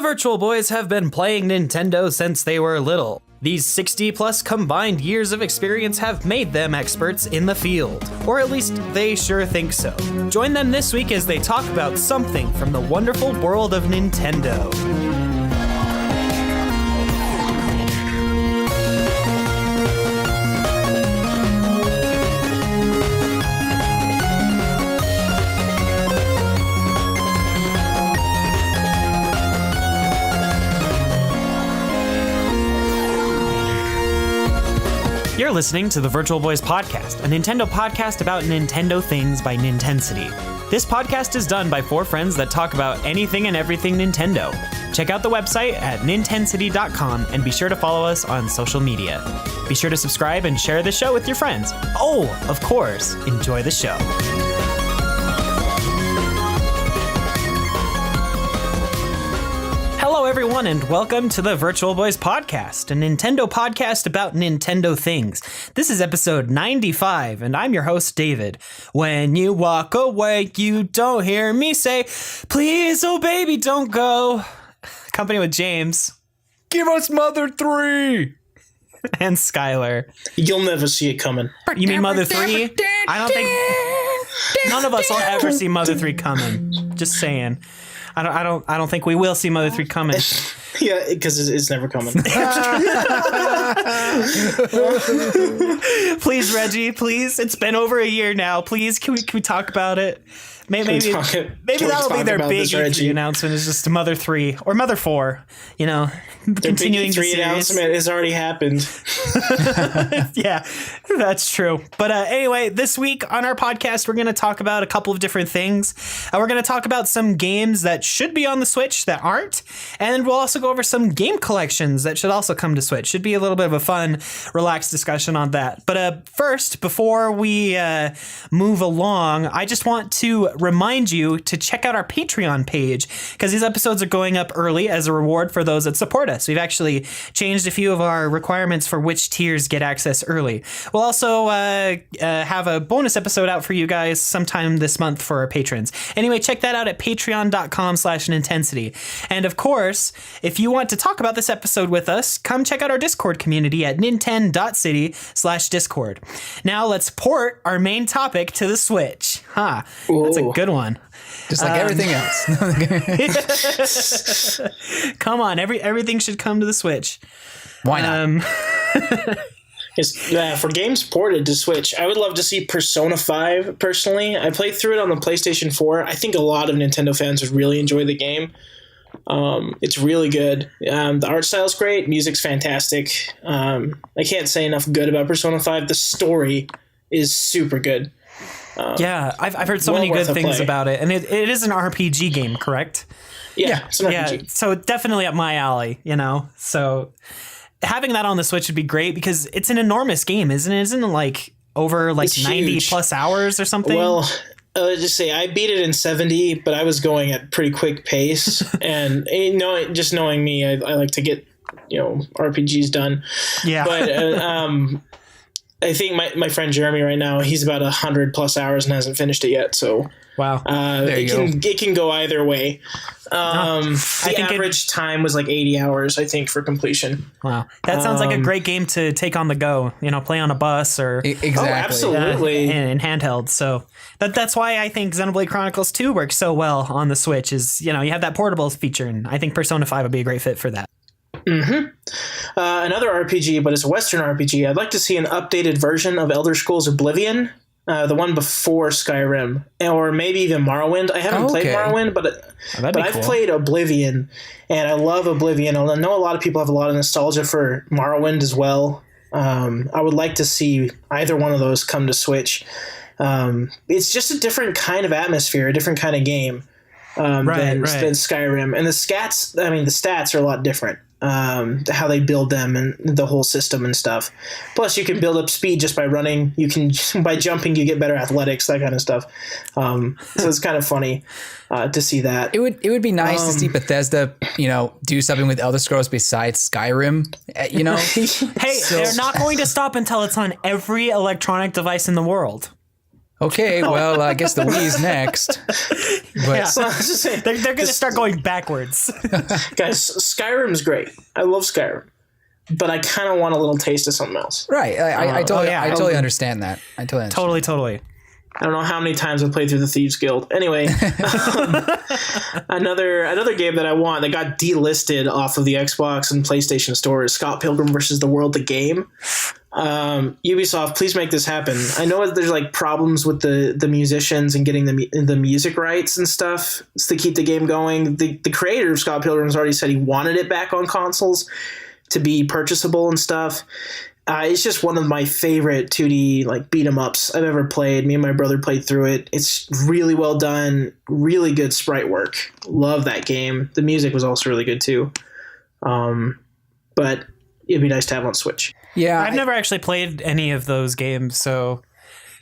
Virtual Boys have been playing Nintendo since they were little. These 60 plus combined years of experience have made them experts in the field. Or at least they sure think so. Join them this week as they talk about something from the wonderful world of Nintendo. You're listening to the Virtual Boys Podcast, a Nintendo podcast about Nintendo things by Nintensity. This podcast is done by four friends that talk about anything and everything Nintendo. Check out the website at nintensity.com and be sure to follow us on social media. Be sure to subscribe and share the show with your friends. Oh, of course, enjoy the show. Hello, everyone, and welcome to the Virtual Boys Podcast, a Nintendo podcast about Nintendo things. This is episode 95, and I'm your host, David. When you walk away, you don't hear me say, please, oh baby, don't go. Company with James. Give us Mother 3! And Skylar. You'll never see it coming. You mean Mother 3? I don't think none of us will ever see Mother 3 coming. Just saying. I don't think we will see Mother 3 coming. Yeah, because it's never coming. Please, Reggie, please. It's been over a year now. Please, can we talk about it? Maybe that'll be their big E3 announcement. Is just Mother 3 or Mother 4. You know, continuing the series. Announcement has already happened. Yeah, that's true. But anyway, this week on our podcast, we're going to talk about a couple of different things. We're going to talk about some games that should be on the Switch that aren't, and we'll also go over some game collections that should also come to Switch. Should be a little bit of a fun, relaxed discussion on that. But first, before we move along, I just want to remind you to check out our Patreon page because these episodes are going up early as a reward for those that support us. We've actually changed a few of our requirements for which tiers get access early. We'll also have a bonus episode out for you guys sometime this month for our patrons. Anyway, check that out at patreon.com/Nintensity. And of course, if you want to talk about this episode with us, come check out our Discord community at ninten.city/Discord. Now let's port our main topic to the Switch. That's a good one. Just like everything else. Come on, everything should come to the Switch. Why not? For games ported to Switch, I would love to see Persona 5, personally. I played through it on the PlayStation 4. I think a lot of Nintendo fans would really enjoy the game. It's really good. The art style's great. Music's fantastic. I can't say enough good about Persona 5. The story is super good. Yeah, I've heard so many good things about it. And it is an RPG game, correct? Yeah, it's an RPG. Yeah, so definitely up my alley, you know? So having that on the Switch would be great because it's an enormous game, isn't it? Isn't it like over like 90 plus hours or something? Well, just say I beat it in 70, but I was going at pretty quick pace. And just knowing me, I like to get, RPGs done. Yeah. But I think my friend Jeremy right now, he's about 100 plus hours and hasn't finished it yet. So wow, it can go either way. The average time was like 80 hours, I think, for completion. Wow, that sounds like a great game to take on the go. Play on a bus or exactly. Oh, absolutely, in handheld. So that's why I think Xenoblade Chronicles 2 works so well on the Switch. Is you have that portable feature, and I think Persona 5 would be a great fit for that. Mm-hmm. Another RPG, but it's a Western RPG. I'd like to see an updated version of Elder Scrolls Oblivion, the one before Skyrim, or maybe even Morrowind. I haven't played Morrowind, but I've played Oblivion, and I love Oblivion. I know a lot of people have a lot of nostalgia for Morrowind as well. I would like to see either one of those come to Switch. It's just a different kind of atmosphere, a different kind of game than Skyrim, and the stats are a lot different. How they build them and the whole system and stuff. Plus, you can build up speed just by running. By jumping, you get better athletics, that kind of stuff. So it's kind of funny to see that. It would be nice to see Bethesda, do something with Elder Scrolls besides Skyrim. Hey, they're not going to stop until it's on every electronic device in the world. Okay, well, I guess the Wii's next. But Yeah. So I was just saying, They're going to start going backwards. guys, Skyrim's great. I love Skyrim, but I kind of want a little taste of something else. right, I totally, yeah. I totally understand that. I totally understand. Totally. I don't know how many times I've played through the Thieves Guild. Anyway, another game that I want that got delisted off of the Xbox and PlayStation Store is Scott Pilgrim versus the World, the game. Ubisoft, please make this happen. I know there's like problems with the musicians and getting the music rights and stuff to keep the game going. The creator of Scott Pilgrim has already said he wanted it back on consoles to be purchasable and stuff. It's just one of my favorite 2D like beat 'em ups I've ever played. Me and my brother played through it. It's really well done, really good sprite work. Love that game. The music was also really good too. But it'd be nice to have on Switch. Yeah, I've never actually played any of those games, so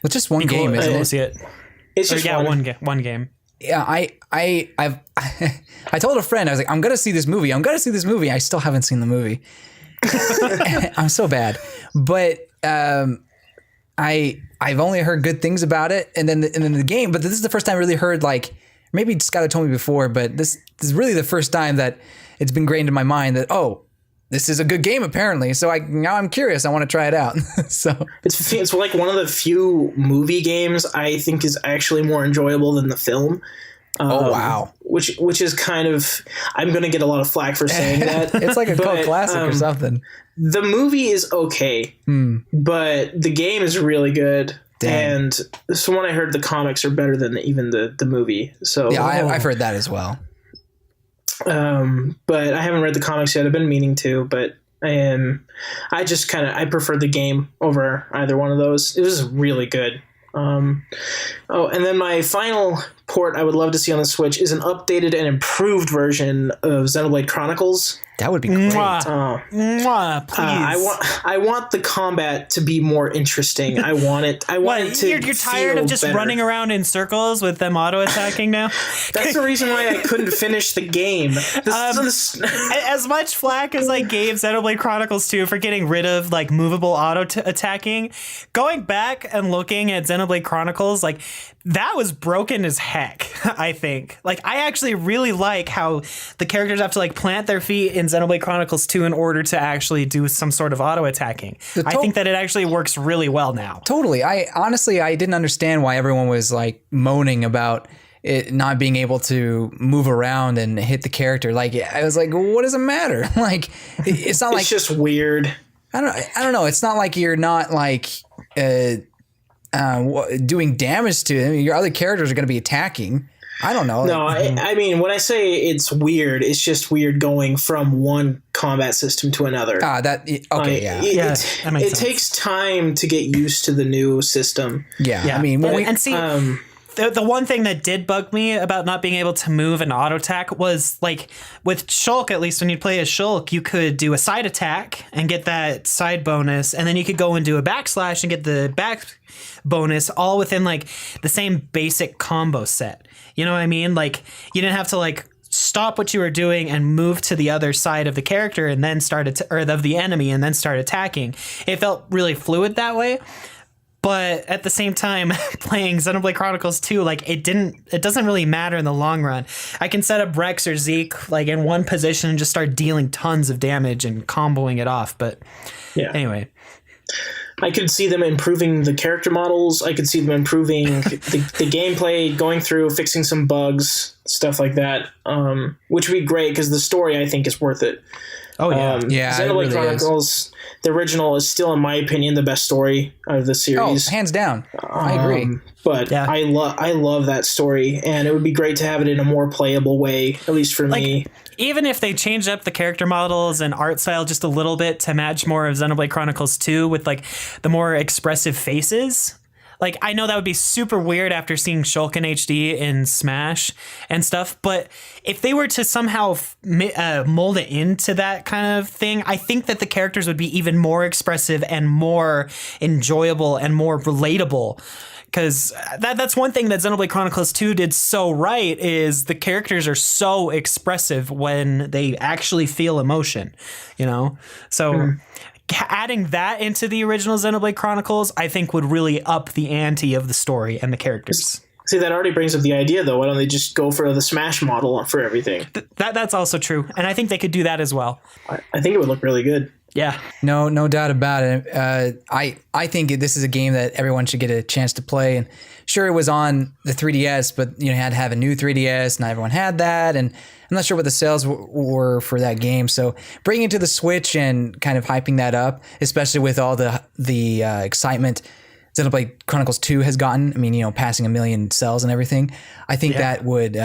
well, just one game, cool isn't to it? see it. It's Or, just yeah, one. one game. Yeah, I've I told a friend, I was like, I'm gonna see this movie. I still haven't seen the movie. I'm so bad, but I've only heard good things about it, and then the game. But this is the first time I really heard, like, maybe Scott had told me before, but this is really the first time that it's been ingrained in my mind that this is a good game apparently. So now I'm curious. I want to try it out. So It's like one of the few movie games I think is actually more enjoyable than the film. wow, Which is kind of, I'm going to get a lot of flack for saying that. it's like a cult But, classic or something. The movie is okay, but the game is really good. Dang. And from what I heard, the comics are better than even the movie. So Yeah, I've heard that as well. but I haven't read the comics yet. I've been meaning to, but I just I prefer the game over either one of those. It was really good. And then my final port I would love to see on the Switch is an updated and improved version of Xenoblade Chronicles. That would be great. Mwah, please. I want the combat to be more interesting. I want it. I want it to. You're tired feel of just better. running around in circles with them auto attacking now? That's the reason why I couldn't finish the game. As much flack as I gave Xenoblade Chronicles 2 for getting rid of like movable auto attacking, going back and looking at Xenoblade Chronicles, like that was broken as heck. I think like I actually really like how the characters have to like plant their feet in Xenoblade Chronicles 2 in order to actually do some sort of auto attacking. I think that it actually works really well now. Totally. I didn't understand why everyone was like moaning about it not being able to move around and hit the character. Like I was like, what does it matter? Like it's not like it's just weird. I don't know. It's not like you're not like doing damage to them. Your other characters are going to be attacking. I don't know. No, I mean, when I say it's weird, it's just weird going from one combat system to another. Okay, yeah. It takes time to get used to the new system. Yeah. I mean, and see, the one thing that did bug me about not being able to move and auto attack was like with Shulk, at least when you play as Shulk, you could do a side attack and get that side bonus, and then you could go and do a backslash and get the back bonus all within like the same basic combo set. You know what I mean? Like you didn't have to like stop what you were doing and move to the other side of the character and then or of the enemy and then start attacking. It felt really fluid that way. But at the same time, playing Xenoblade Chronicles 2, like it doesn't really matter in the long run. I can set up Rex or Zeke like in one position and just start dealing tons of damage and comboing it off. But anyway. I could see them improving the character models. I could see them improving the gameplay, going through, fixing some bugs, stuff like that, which would be great because the story, I think, is worth it. Oh, yeah. Xenoblade really Chronicles, the original, is still, in my opinion, the best story out of the series. Oh, hands down. I agree. But I love that story, and it would be great to have it in a more playable way, at least for me. Even if they changed up the character models and art style just a little bit to match more of Xenoblade Chronicles 2 with like the more expressive faces. Like, I know that would be super weird after seeing Shulk in HD in Smash and stuff, but if they were to somehow mold it into that kind of thing, I think that the characters would be even more expressive and more enjoyable and more relatable. Because that's one thing that Xenoblade Chronicles 2 did so right is the characters are so expressive when they actually feel emotion, you know? So adding that into the original Xenoblade Chronicles, I think would really up the ante of the story and the characters. See, that already brings up the idea, though. Why don't they just go for the Smash model for everything? That's also true. And I think they could do that as well. I think it would look really good. Yeah. No doubt about it. I think this is a game that everyone should get a chance to play. And sure, it was on the 3DS, but you had to have a new 3DS. Not everyone had that, and I'm not sure what the sales were for that game. So bringing it to the Switch and kind of hyping that up, especially with all the excitement Xenoblade Chronicles 2 has gotten. I mean, passing 1 million sales and everything. I think that would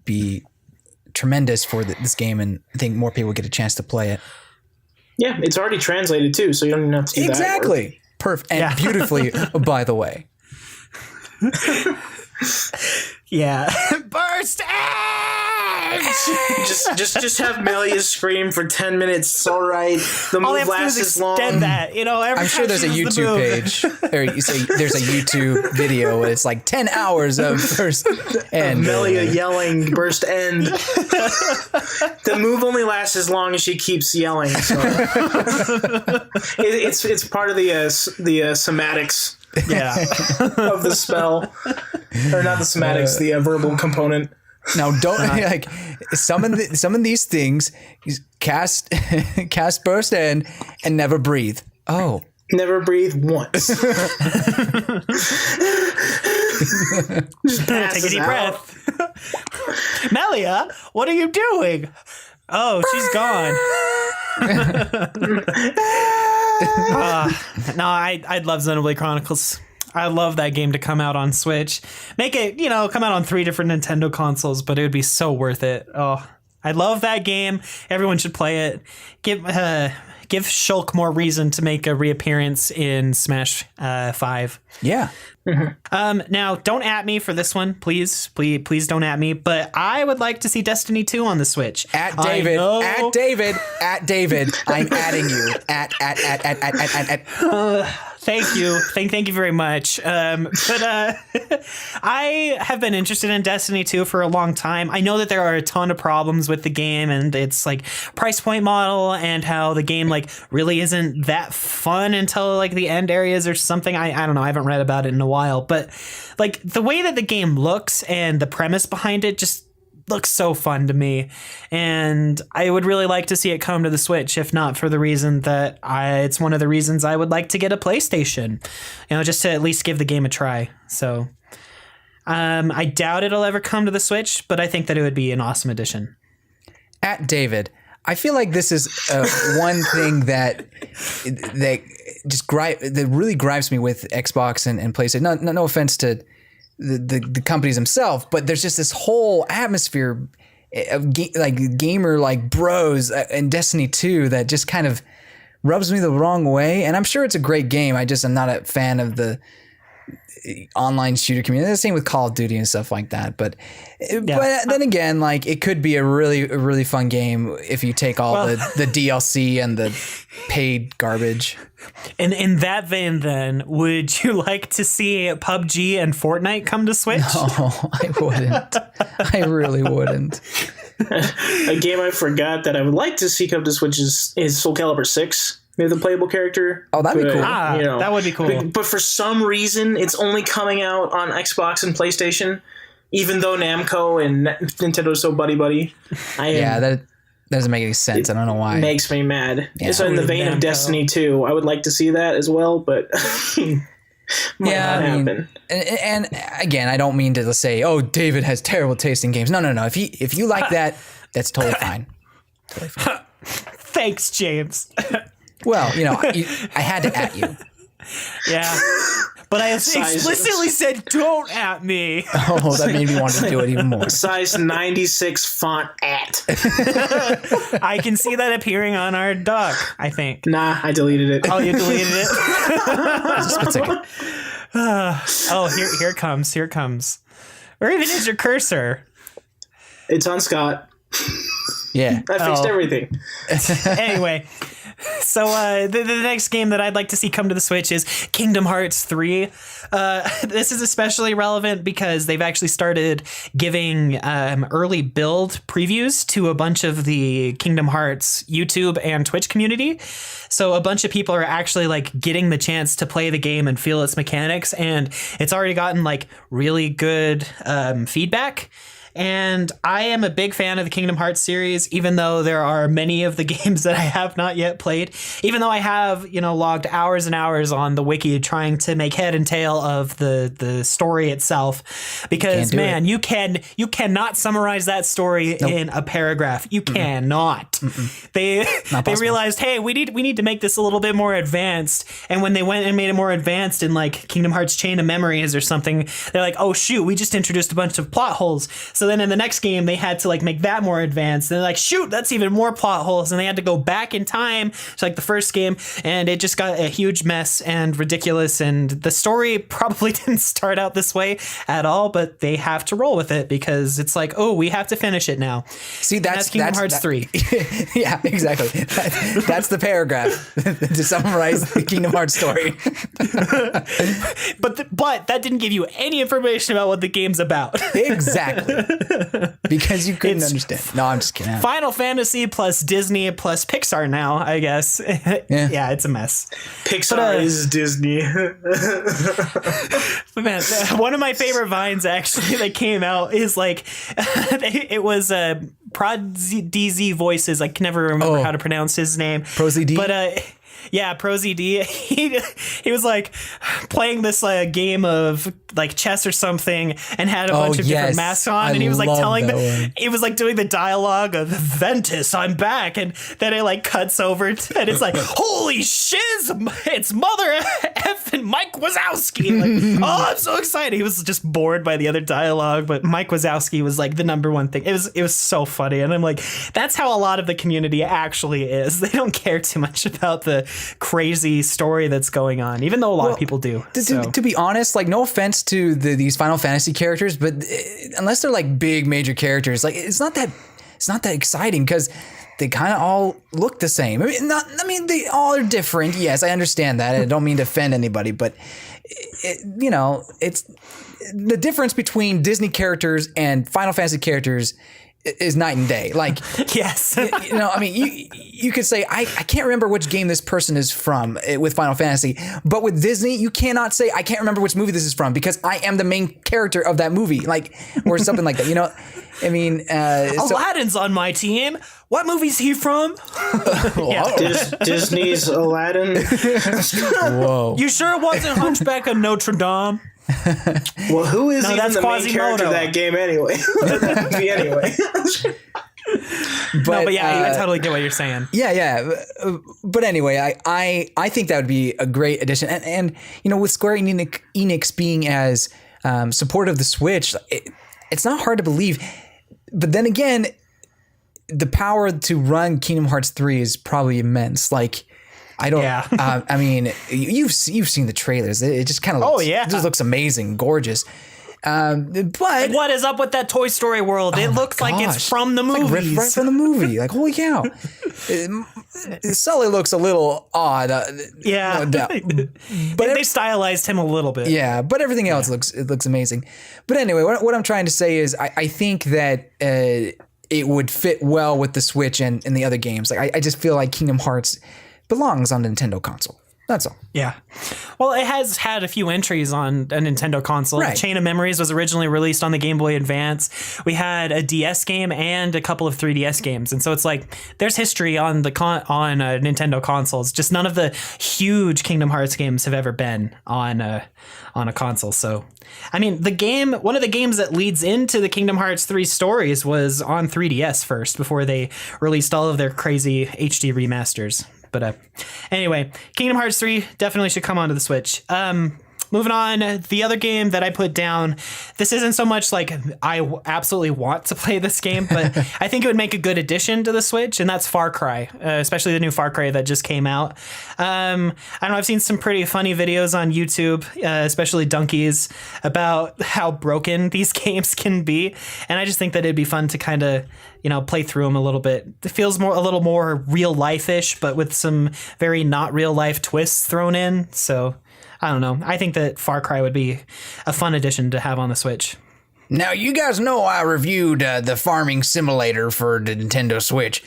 be tremendous for this game, and I think more people would get a chance to play it. Yeah, it's already translated too, so you don't even have to do that. Exactly. Perfect. And beautifully, by the way. Yeah. Burst edge! just have Melia scream for 10 minutes. It's all right. The move lasts as long. That, I'm sure there's a YouTube page, or you say there's a YouTube video. It's like 10 hours of burst end. Melia yelling burst end. The move only lasts as long as she keeps yelling. So. It's part of the somatics. Yeah. Of the spell, or not the somatics, the verbal component. Now, don't summon these things. Cast burst end and never breathe. Oh, never breathe once. Just take a deep breath. Melia, what are you doing? Oh, she's gone. No, I'd love Xenoblade Chronicles. I love that game to come out on Switch. Make it, come out on 3 different Nintendo consoles, but it would be so worth it. Oh, I love that game. Everyone should play it. Give Shulk more reason to make a reappearance in Smash 5. Yeah. Mm-hmm. Now, don't at me for this one, please. Please don't at me. But I would like to see Destiny 2 on the Switch. At David. I'm adding you. At. Thank you. Thank you very much. But I have been interested in Destiny 2 for a long time. I know that there are a ton of problems with the game, and it's like price point model, and how the game really isn't that fun until the end areas or something. I don't know. I haven't read about it in a while, but the way that the game looks and the premise behind it just looks so fun to me, and I would really like to see it come to the Switch, if not for the reason that it's one of the reasons I would like to get a PlayStation, just to at least give the game a try. So I doubt it'll ever come to the Switch, but I think that it would be an awesome addition. At David, I feel like this is one thing that really gripes me with Xbox and PlayStation. No offense to the companies themselves, but there's just this whole atmosphere of gamer bros in Destiny 2 that just kind of rubs me the wrong way. And I'm sure it's a great game. I'm not a fan of the online shooter community. The same with Call of Duty and stuff like that. But then again, it could be a really fun game if you take all the DLC and the paid garbage. And in that vein, then, would you like to see PUBG and Fortnite come to Switch? No, I wouldn't. I really wouldn't. A game I forgot that I would like to see come to Switch is Soul Calibur 6. Maybe the playable character. Oh, that'd be cool. That would be cool. But for some reason, it's only coming out on Xbox and PlayStation, even though Namco and Nintendo are so buddy-buddy. That doesn't make any sense. I don't know why. It makes me mad. Yeah. So in the vein of Destiny 2, I would like to see that as well, but might not happen. And again, I don't mean to say, oh, David has terrible taste in games. No. If you like that, that's totally fine. Thanks, James. Well, I had to at you. Yeah. But I explicitly said, don't at me. Oh, that made me want to do it even more. Size 96 font at. I can see that appearing on our doc, I think. Nah, I deleted it. Oh, you deleted it? Just a second. Here it comes. Here it comes. Where even is your cursor? It's on Scott. Yeah. I fixed everything. Anyway. So the next game that I'd like to see come to the Switch is Kingdom Hearts 3. This is especially relevant because they've actually started giving early build previews to a bunch of the Kingdom Hearts YouTube and Twitch community. So a bunch of people are actually like getting the chance to play the game and feel its mechanics, and it's already gotten like really good feedback. And I am a big fan of the Kingdom Hearts series, even though there are many of the games that I have not yet played, even though I have, logged hours and hours on the wiki trying to make head and tail of the story itself, because man, you cannot summarize that story in a paragraph. You cannot. They realized, hey, we need to make this a little bit more advanced. And when they went and made it more advanced in like Kingdom Hearts Chain of Memories or something, they're like, oh shoot, we just introduced a bunch of plot holes. So then in the next game, they had to like make that more advanced. And they're like, shoot, that's even more plot holes. And they had to go back in time to like the first game. And it just got a huge mess and ridiculous. And the story probably didn't start out this way at all, but they have to roll with it because it's like, oh, we have to finish it now. See, that's Kingdom Hearts 3. Yeah, exactly. That's the paragraph to summarize the Kingdom Hearts story. But that didn't give you any information about what the game's about. Exactly. Because you couldn't understand. No, I'm just kidding. Final Fantasy plus Disney plus Pixar now, I guess. Yeah, it's a mess. Pixar is Disney. Man, one of my favorite vines actually that came out is like, it was Prod DZ Voices. I can never remember how to pronounce his name. ProZD? But yeah, ProZD. He was like playing this game of like chess or something, and had a bunch of different masks on, and he was like he was like doing the dialogue of Ventus, I'm back, and then it like cuts over and it's like, holy shiz, it's Mother F and Mike Wazowski. Like, oh, I'm so excited. He was just bored by the other dialogue, but Mike Wazowski was like the number one thing. It was so funny, and I'm like, that's how a lot of the community actually is. They don't care too much about the crazy story that's going on, even though a lot of people do. To be honest, like, no offense to these Final Fantasy characters, but unless they're like big major characters, like it's not that exciting because they kind of all look the same. I mean, they all are different. Yes, I understand that. I don't mean to offend anybody, but it's the difference between Disney characters and Final Fantasy characters is night and day. Like, yes, I mean, you could say, I can't remember which game this person is from with Final Fantasy, but with Disney, you cannot say, I can't remember which movie this is from because I am the main character of that movie, like, or something like that, I mean, Aladdin's on my team. What movie's he from? Disney's Aladdin. Whoa. You sure it wasn't Hunchback of Notre Dame? Well, who is even the main Quasimodo. character of that game anyway? Anyway. But yeah, I totally get what you're saying. Yeah. But anyway, I think that would be a great addition. And with Square Enix being as supportive of the Switch, it's not hard to believe. But then again, the power to run Kingdom Hearts 3 is probably immense. Like, I don't. Yeah. I mean, you've seen the trailers. It just kind of it just looks amazing, gorgeous. But what is up with that Toy Story world? It looks like it's from the movies. Like right from the movie. Like, holy cow! Sully looks a little odd. Yeah, no doubt. But they stylized him a little bit. Yeah, but everything else looks amazing. But anyway, what I'm trying to say is, I think that it would fit well with the Switch and the other games. Like, I just feel like Kingdom Hearts belongs on the Nintendo console. That's all. Yeah. Well, it has had a few entries on a Nintendo console. Right. Chain of Memories was originally released on the Game Boy Advance. We had a DS game and a couple of 3DS games. And so it's like there's history on Nintendo consoles. Just none of the huge Kingdom Hearts games have ever been on a console. So, I mean, one of the games that leads into the Kingdom Hearts 3 stories was on 3DS first before they released all of their crazy HD remasters. But anyway, Kingdom Hearts 3 definitely should come onto the Switch. moving on, the other game that I put down, this isn't so much like absolutely want to play this game, but I think it would make a good addition to the Switch, and that's Far Cry, especially the new Far Cry that just came out. I don't know, I've seen some pretty funny videos on YouTube, especially Donkeys, about how broken these games can be, and I just think that it'd be fun to kind of, play through them a little bit. It feels a little more real life-ish, but with some very not real life twists thrown in, so I don't know. I think that Far Cry would be a fun addition to have on the Switch. Now, you guys know I reviewed the farming simulator for the Nintendo Switch,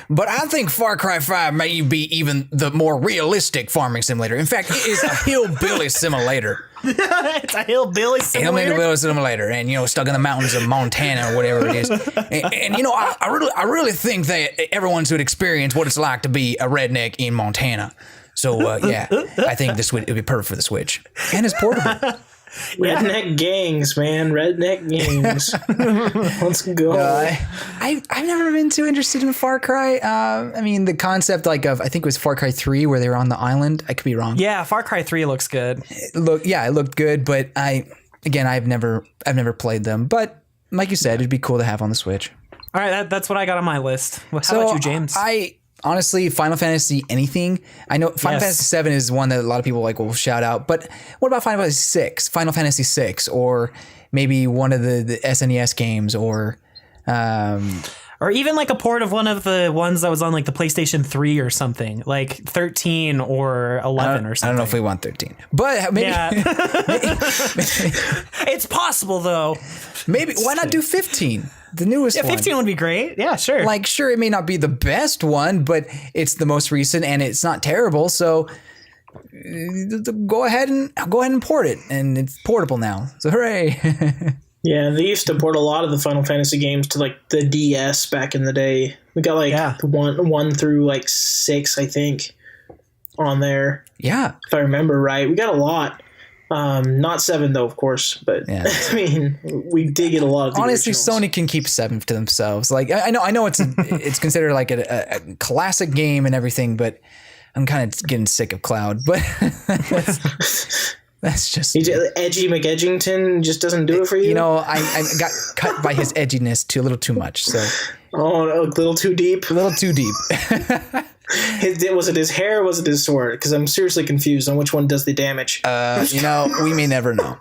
but I think Far Cry 5 may be even the more realistic farming simulator. In fact, it is a hillbilly simulator. It's a hillbilly simulator? Hillbilly simulator, and, stuck in the mountains of Montana or whatever it is. And I really think that everyone should experience what it's like to be a redneck in Montana. So, yeah, I think this would be perfect for the Switch. And it's portable. Redneck gangs, man. Redneck gangs. Let's go. I've never been too interested in Far Cry. I mean, the concept I think it was Far Cry 3 where they were on the island. I could be wrong. Yeah, Far Cry 3 looks good. It looked good, but I've never played them. But like you said, it'd be cool to have on the Switch. All right, that's what I got on my list. How about you, James? Honestly, Final Fantasy anything. I know Final Fantasy VII is one that a lot of people will shout out, but what about Final Fantasy VI, or maybe one of the SNES games, or even like a port of one of the ones that was on like the PlayStation 3 or something, like 13 or 11 or something. I don't know if we want 13, but maybe. Yeah. It's possible though. Maybe why not do 15? The newest one. 15 would be great. Yeah, sure. Sure, it may not be the best one, but it's the most recent and it's not terrible. So go ahead and port it, and it's portable now. So hooray! Yeah, they used to port a lot of the Final Fantasy games to the DS back in the day. We got one through 6, I think, on there. Yeah, if I remember right, we got a lot. Not 7 though, of course, but yeah. I mean, we did get a lot of the honestly, originals. Sony can keep 7 to themselves. I know it's considered a classic game and everything, but I'm kind of getting sick of Cloud. But that's just edgy McEdgington just doesn't do it for you. I got cut by his edginess a little too much. So a little too deep. A little too deep. Was it his hair or was it his sword? Because I'm seriously confused on which one does the damage. We may never know.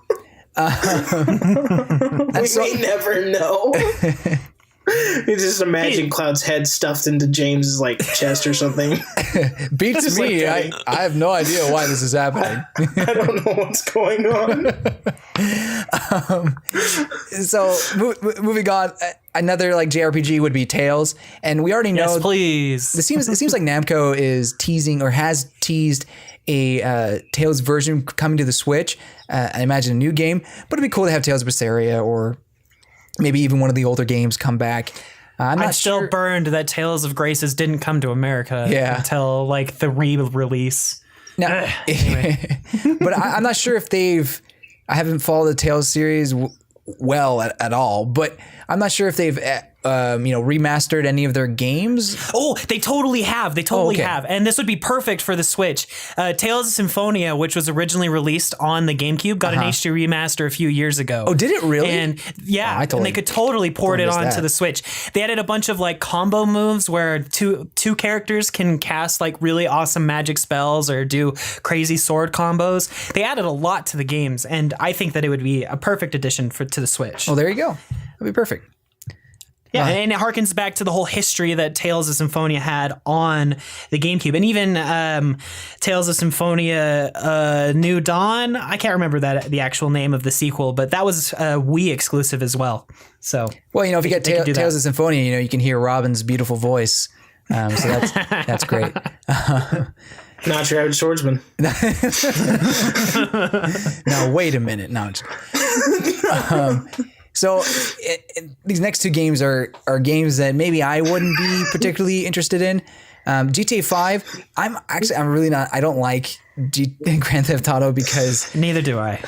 May never know. You just imagine Cloud's head stuffed into James's chest or something. Beats me. I have no idea why this is happening. I don't know what's going on. So moving on, another JRPG would be Tales, and we already know. Yes, please. It seems like Namco is teasing or has teased a Tales version coming to the Switch. I imagine a new game, but it'd be cool to have Tales of Berseria or maybe even one of the older games come back. I'm still burned that Tales of Graces didn't come to America until the re-release. Now, but I'm not sure if I haven't followed the Tales series well at all, but I'm not sure if they've remastered any of their games. Oh, they totally have. Have. And this would be perfect for the Switch. Tales of Symphonia, which was originally released on the GameCube, got an HD remaster a few years ago. Oh, did it really? And and they could totally port it onto the Switch. They added a bunch of combo moves where two characters can cast really awesome magic spells or do crazy sword combos. They added a lot to the games, and I think that it would be a perfect addition to the Switch. Oh, there you go. That'd be perfect. Yeah, and it harkens back to the whole history that Tales of Symphonia had on the GameCube. And even Tales of Symphonia New Dawn, I can't remember the actual name of the sequel, but that was Wii exclusive as well. So, well, if you get Tales of Symphonia, you can hear Robin's beautiful voice. So that's great. Not your average swordsman. Now, wait a minute. No, so these next two games are games that maybe I wouldn't be particularly interested in. GTA 5, I'm really not. I don't like Grand Theft Auto because neither do I.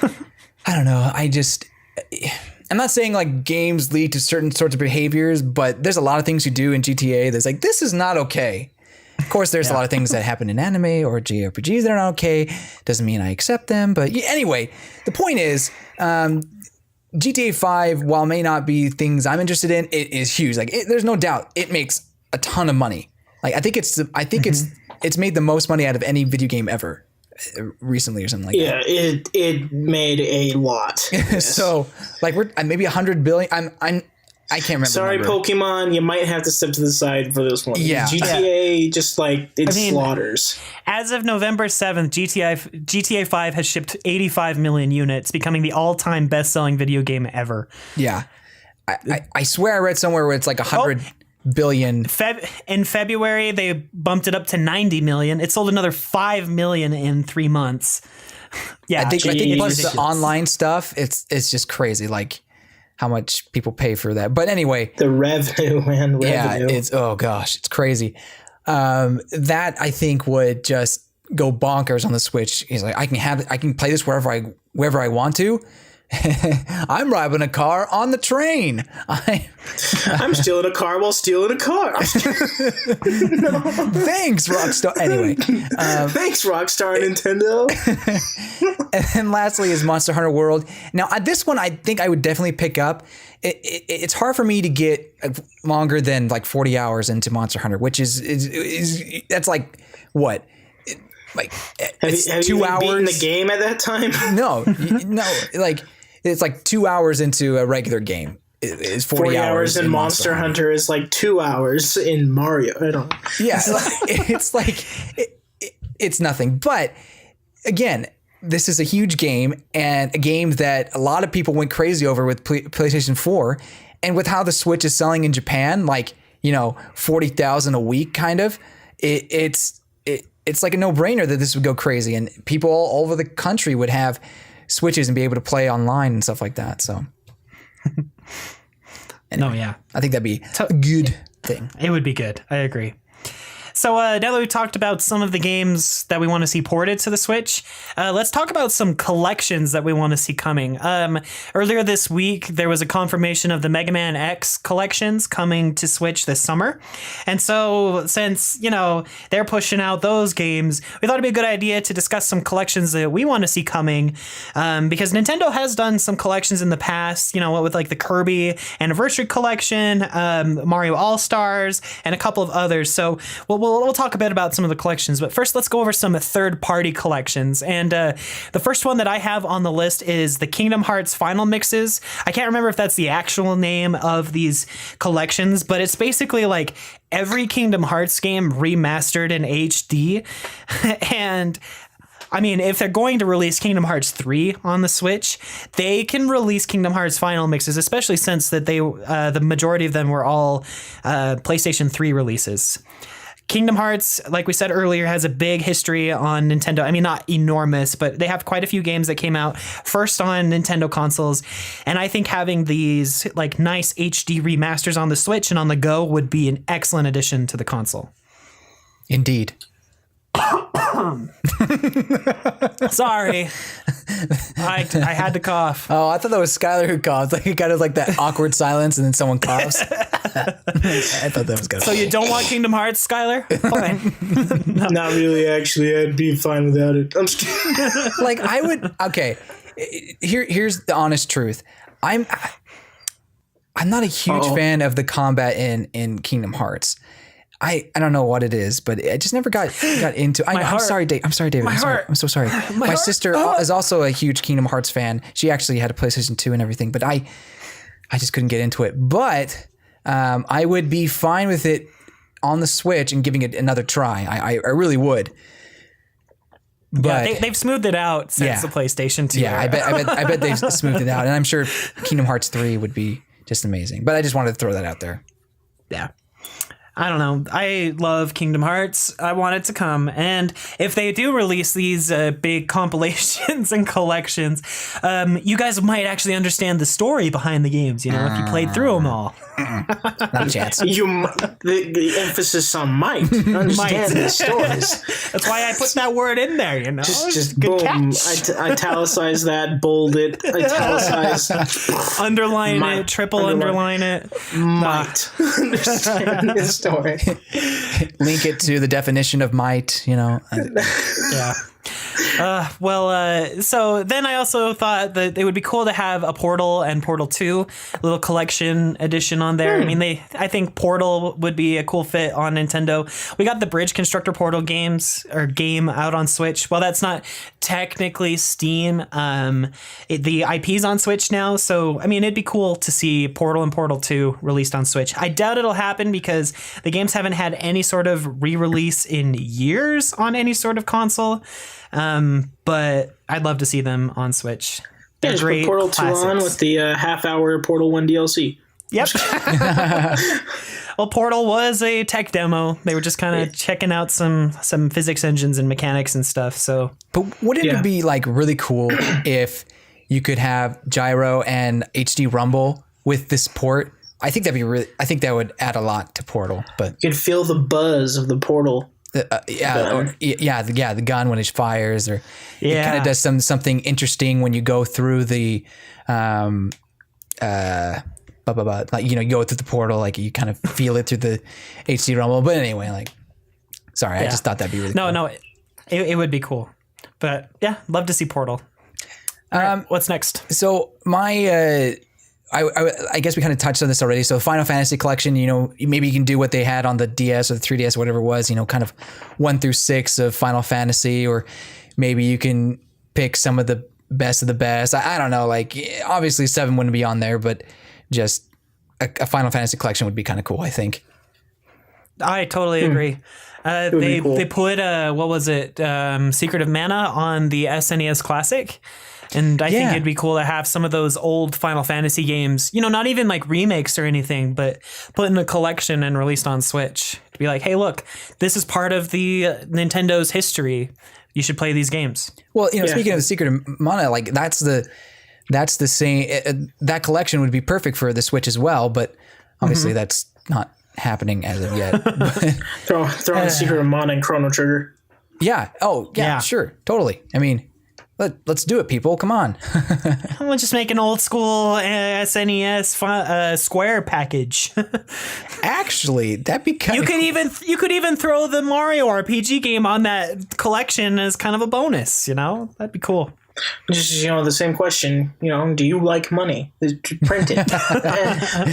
I don't know. I'm not saying games lead to certain sorts of behaviors, but there's a lot of things you do in GTA that's this is not okay. course, there's a lot of things that happen in anime or JRPGs that are not okay. Doesn't mean I accept them. But anyway, the point is, GTA 5, while may not be things I'm interested in, it is huge. Like, there's no doubt it makes a ton of money. Like, I think it's made the most money out of any video game ever recently or something like that. Yeah, it made a lot. Yes. So, like, we're maybe 100 billion. I can't remember. Sorry, Pokemon, you might have to step to the side for this one. Yeah. GTA just like slaughters. As of November 7th, GTA 5 has shipped 85 million units, becoming the all-time best-selling video game ever. Yeah. I swear I read somewhere where it's like 100 billion. In February, they bumped it up to 90 million. It sold another 5 million in 3 months. Yeah, I think it's plus the ridiculous. online stuff, it's just crazy. Like, how much people pay for that. But anyway, the revenue, man. Yeah, it's it's crazy. That I think would just go bonkers on the Switch. He's like, I can play this wherever I want to. I'm driving a car on the train. I'm stealing a car while stealing a car. Thanks, Rockstar. Anyway, thanks, Rockstar Nintendo. And then lastly is Monster Hunter World. Now, this one I think I would definitely pick up. It's hard for me to get longer than like 40 hours into Monster Hunter, which is that's like what? Like have 2 you hours. Beaten the game at that time? No, like it's like 2 hours into a regular game. It's 40 hours in Monster Hunter is like 2 hours in Mario. I don't know. Yeah, it's like it's nothing. But again, this is a huge game and a game that a lot of people went crazy over with PlayStation 4, and with how the Switch is selling in Japan, like 40,000 a week, kind of. It's like a no-brainer that this would go crazy, and people all over the country would have Switches and be able to play online and stuff like that. So, anyway, I think that'd be a good thing. It would be good. I agree. So now that we've talked about some of the games that we want to see ported to the Switch, let's talk about some collections that we want to see coming. Earlier this week, there was a confirmation of the Mega Man X collections coming to Switch this summer. And so since, they're pushing out those games, we thought it'd be a good idea to discuss some collections that we want to see coming. Because Nintendo has done some collections in the past, with like the Kirby Anniversary Collection, Mario All-Stars, and a couple of others. So we'll talk a bit about some of the collections, but first let's go over some third-party collections. And the first one that I have on the list is the Kingdom Hearts Final Mixes. I can't remember if that's the actual name of these collections, but it's basically like every Kingdom Hearts game remastered in HD. And I mean, if they're going to release Kingdom Hearts 3 on the Switch, they can release Kingdom Hearts Final Mixes, especially since that the majority of them were all PlayStation 3 releases. Kingdom Hearts, like we said earlier, has a big history on Nintendo. I mean, not enormous, but they have quite a few games that came out first on Nintendo consoles. And I think having these like nice HD remasters on the Switch and on the go would be an excellent addition to the console. Indeed. Sorry. I had to cough. Oh, I thought that was Skylar who coughed. Like, it kind of like that awkward silence and then someone coughs. I thought that was good. So you don't want Kingdom Hearts, Skylar? Fine. No. Not really, actually. I'd be fine without it. I'm just kidding. Like, I would... Okay, here's the honest truth. I'm not a huge fan of the combat in Kingdom Hearts. I don't know what it is, but I just never got into. I'm sorry, Dave. I'm so sorry. My sister is also a huge Kingdom Hearts fan. She actually had a PlayStation 2 and everything, but I just couldn't get into it. But I would be fine with it on the Switch and giving it another try. I really would. But yeah, they've smoothed it out since the PlayStation 2. Yeah, I bet they've smoothed it out, and I'm sure Kingdom Hearts 3 would be just amazing. But I just wanted to throw that out there. Yeah. I don't know. I love Kingdom Hearts. I want it to come. And if they do release these big compilations and collections, you guys might actually understand the story behind the games, if you played through them all. Not a chance. The emphasis on might. Understand the stories. That's why I put that word in there, Just good boom. catch. Italicize that, bold it, italicize. Underline it, triple underline it. Might. Understand this. Don't worry. Link it to the definition of might, Yeah. So then I also thought that it would be cool to have a Portal and Portal 2 little collection edition on there. I mean, I think Portal would be a cool fit on Nintendo. We got the Bridge Constructor Portal game out on Switch. Well, that's not technically Steam. The IP's on Switch now. So, I mean, it'd be cool to see Portal and Portal 2 released on Switch. I doubt it'll happen because the games haven't had any sort of re-release in years on any sort of console. But I'd love to see them on Switch. They're just great put Portal 2 classics. on with the half-hour Portal 1 DLC. Yep. Well, Portal was a tech demo. They were just kind of checking out some physics engines and mechanics and stuff. So, but wouldn't it be like really cool if you could have gyro and HD rumble with this port? I think that would add a lot to Portal. But you could feel the buzz of the Portal. The gun when it fires, or it kind of does something interesting when you go through the like, you go through the portal, like you kind of feel it through the HD rumble. But anyway, I just thought that'd be really cool. No, it would be cool. But yeah, love to see Portal. Right, what's next? So my I guess we kind of touched on this already. So Final Fantasy Collection, maybe you can do what they had on the DS or the 3DS, or whatever it was, kind of 1 through 6 of Final Fantasy, or maybe you can pick some of the best of the best. I don't know. Like, obviously 7 wouldn't be on there, but just a Final Fantasy Collection would be kind of cool, I think. I totally agree. They cool. They put what was it? Secret of Mana on the SNES Classic. And I think it'd be cool to have some of those old Final Fantasy games, not even like remakes or anything, but put in a collection and released on Switch. To be like, hey, look, this is part of the Nintendo's history. You should play these games. Well, speaking of the Secret of Mana, like that's the same. That collection would be perfect for the Switch as well, but obviously that's not happening as of yet. Throw in Secret of Mana and Chrono Trigger. Yeah. Oh, yeah. Sure. Totally. I mean, let's do it, people. Come on. We'll just make an old school SNES Square package. Actually, that'd be kind of You could even throw the Mario RPG game on that collection as kind of a bonus, That'd be cool. Just, the same question, do you like money? Print it.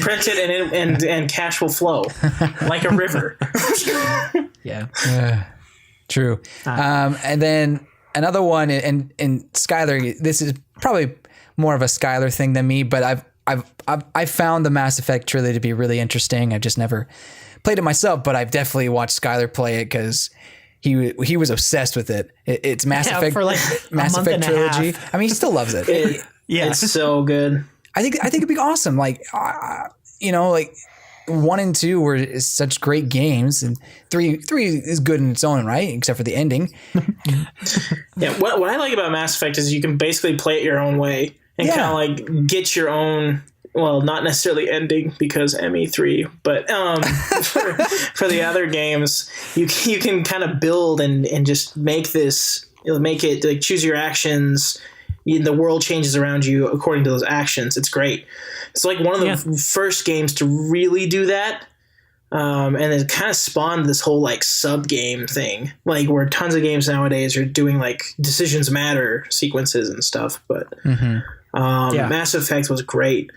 Print it and cash will flow like a river. Yeah. True. And then another one, and Skylar, this is probably more of a Skylar thing than me, but I've found the Mass Effect trilogy to be really interesting. I've just never played it myself, but I've definitely watched Skylar play it because he was obsessed with it. It's Mass Effect for like Mass a month Effect and a trilogy. half. I mean, he still loves it. It's so good. I think it'd be awesome. Like, like 1 and 2 were such great games, and 3 is good in its own right, except for the ending. Yeah, what I like about Mass Effect is you can basically play it your own way and kind of like get your own. Well, not necessarily ending because ME3, but for the other games, you can kind of build and just make this. Make it like choose your actions. The world changes around you according to those actions. It's great. It's like one of the first games to really do that. And it kind of spawned this whole like sub game thing, like where tons of games nowadays are doing like decisions matter sequences and stuff. But Mass Effect was great.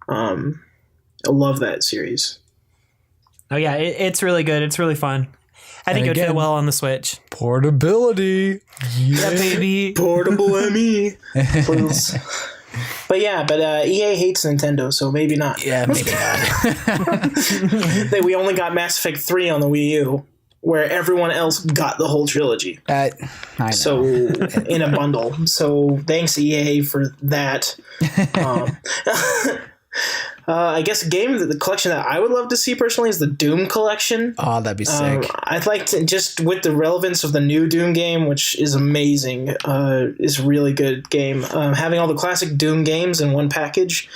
I love that series. Oh yeah, it's really good. It's really fun. I think it would fit well on the Switch. Portability. Yeah, baby. Portable ME. Please. But EA hates Nintendo, so maybe not. Yeah, maybe not. We only got Mass Effect 3 on the Wii U, where everyone else got the whole trilogy. I know. So, in a bundle. So, thanks EA for that. I guess the collection that I would love to see personally is the Doom collection. Oh, that'd be sick. I'd like to, just with the relevance of the new Doom game, which is amazing, is a really good game. Having all the classic Doom games in one package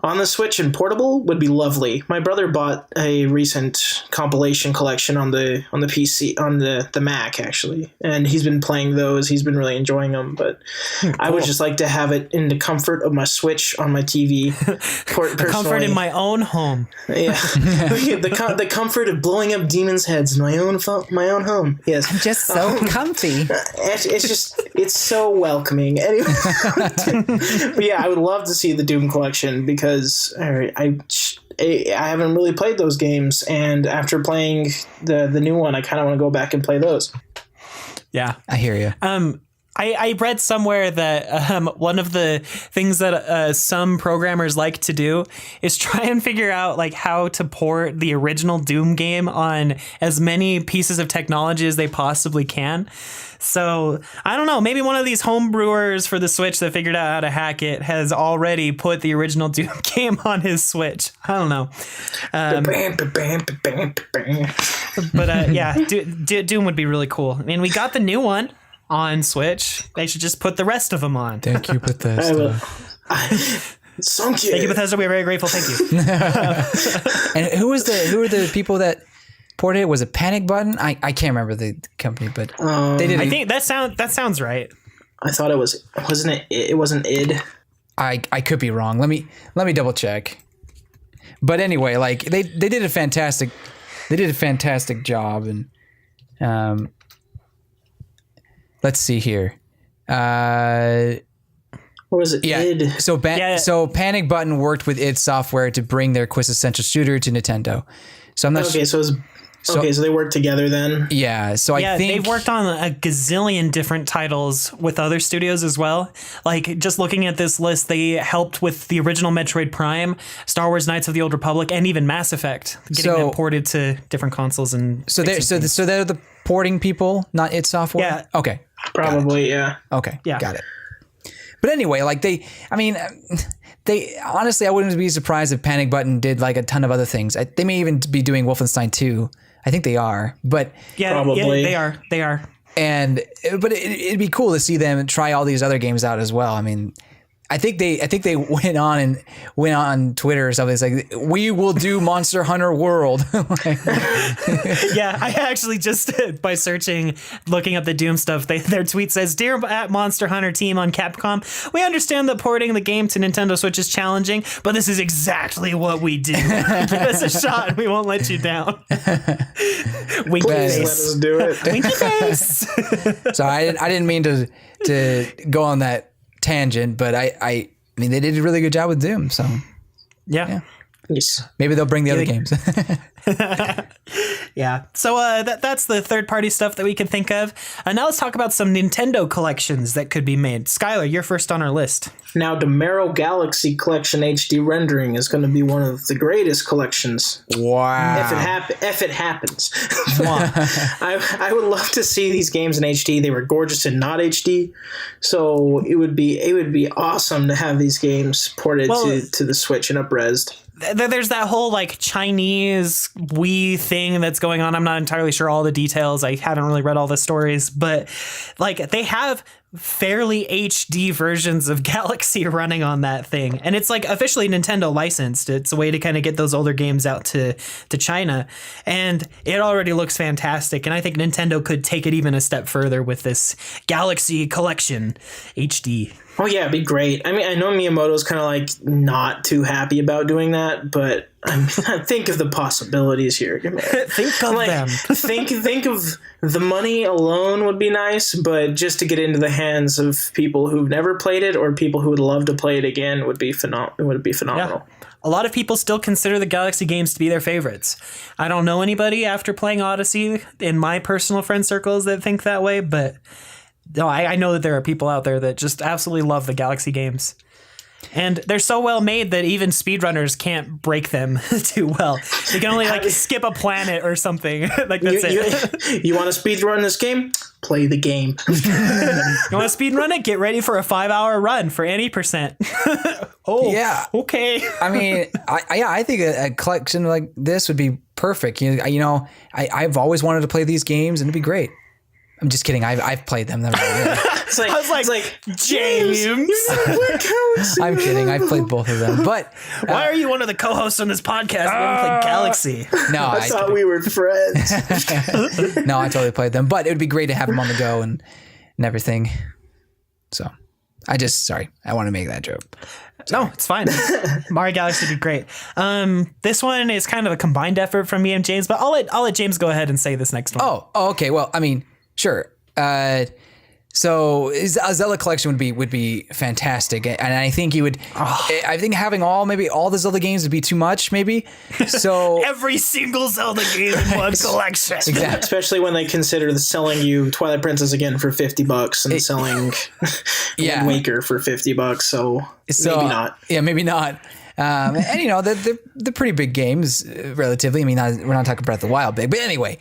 on the Switch and portable would be lovely. My brother bought a recent compilation collection on the PC, on the Mac actually, and he's been playing those. He's been really enjoying them, but cool. I would just like to have it in the comfort of my Switch on my TV. The comfort in my own home. Yeah, the comfort of blowing up demons' heads in my own home. Yes, I'm just so comfy. It's so welcoming. Anyway, but yeah, I would love to see the Doom collection because I haven't really played those games, and after playing the new one, I kind of want to go back and play those. Yeah, I hear you. I read somewhere that one of the things that some programmers like to do is try and figure out like how to port the original Doom game on as many pieces of technology as they possibly can. So I don't know, maybe one of these homebrewers for the Switch that figured out how to hack it has already put the original Doom game on his Switch. I don't know. But yeah, Doom would be really cool. I mean, we got the new one on Switch. They should just put the rest of them on. Thank you, Bethesda. Thank you, Bethesda. We're very grateful. Thank you. And who are the people that ported it? Was it Panic Button? I can't remember the company, but they did. I think that sounds right. I thought it was. Wasn't it? It wasn't id. I could be wrong. Let me double check. But anyway, like they did a fantastic job, and let's see here. Or was it id? So Panic Button worked with id Software to bring their quintessential shooter to Nintendo. So I'm not okay. So they worked together then. Yeah. So I think they've worked on a gazillion different titles with other studios as well. Like just looking at this list, they helped with the original Metroid Prime, Star Wars: Knights of the Old Republic, and even Mass Effect, getting them ported to different consoles and. So they're the porting people, not id Software. Yeah. Okay. Probably. Yeah. Okay. Yeah. Got it. But anyway, like they honestly, I wouldn't be surprised if Panic Button did like a ton of other things. They may even be doing Wolfenstein 2. I think they are, but probably they are. But it'd be cool to see them try all these other games out as well. I mean, I think they went on Twitter or something. It's like, we will do Monster Hunter World. Yeah, I actually just by looking up the Doom stuff, their tweet says, "Dear at Monster Hunter team on Capcom, we understand that porting the game to Nintendo Switch is challenging, but this is exactly what we do. Give us a shot, and we won't let you down." Winky face. Let us do it. Winky face. So I didn't mean to go on that tangent, but I mean they did a really good job with Doom, so yeah. Yes. Maybe they'll bring the other games. Yeah. So that's the third-party stuff that we can think of. Now let's talk about some Nintendo collections that could be made. Skylar, you're first on our list. Now, the Marrow Galaxy Collection HD rendering is going to be one of the greatest collections. Wow. If it happens. I would love to see these games in HD. They were gorgeous in not HD. So it would be awesome to have these games ported to the Switch and up-resed. There's that whole like Chinese Wii thing that's going on. I'm not entirely sure all the details. I haven't really read all the stories, but like they have fairly HD versions of Galaxy running on that thing. And it's like officially Nintendo licensed. It's a way to kind of get those older games out to China. And it already looks fantastic. And I think Nintendo could take it even a step further with this Galaxy Collection HD. Oh yeah, it'd be great. I mean, I know Miyamoto's kind of like not too happy about doing that, but I mean, think of the possibilities here. Think of them. think of the money alone would be nice, but just to get into the hands of people who've never played it or people who would love to play it again would be phenomenal. Yeah. A lot of people still consider the Galaxy games to be their favorites. I don't know anybody after playing Odyssey in my personal friend circles that think that way, but no, I know that there are people out there that just absolutely love the Galaxy games. And they're so well made that even speedrunners can't break them too well. They can only like skip a planet or something. Like that's it. You want to speedrun this game? Play the game. You want to speedrun it? Get ready for a 5-hour run for any percent. Oh, yeah. Okay. I mean, I think a collection like this would be perfect. You know, I've always wanted to play these games, and it'd be great. I'm just kidding. I've played them. I was like, James. I'm kidding. I've played both of them, but why are you one of the co-hosts on this podcast? We haven't played Galaxy. No, I thought we were friends. No, I totally played them, but it would be great to have them on the go and everything. So, sorry, I want to make that joke. No, it's fine. Mario Galaxy would be great. This one is kind of a combined effort from me and James, but I'll let James go ahead and say this next one. Oh, okay. Well, I mean, sure. So a Zelda collection would be fantastic, and I think you would. I think having all the Zelda games would be too much, maybe. So every single Zelda game in one collection, exactly. Especially when they consider selling you Twilight Princess again for $50 and selling Wind Waker for $50. So maybe not. Yeah, maybe not. And they're pretty big games, relatively. I mean, we're not talking Breath of the Wild big, but anyway,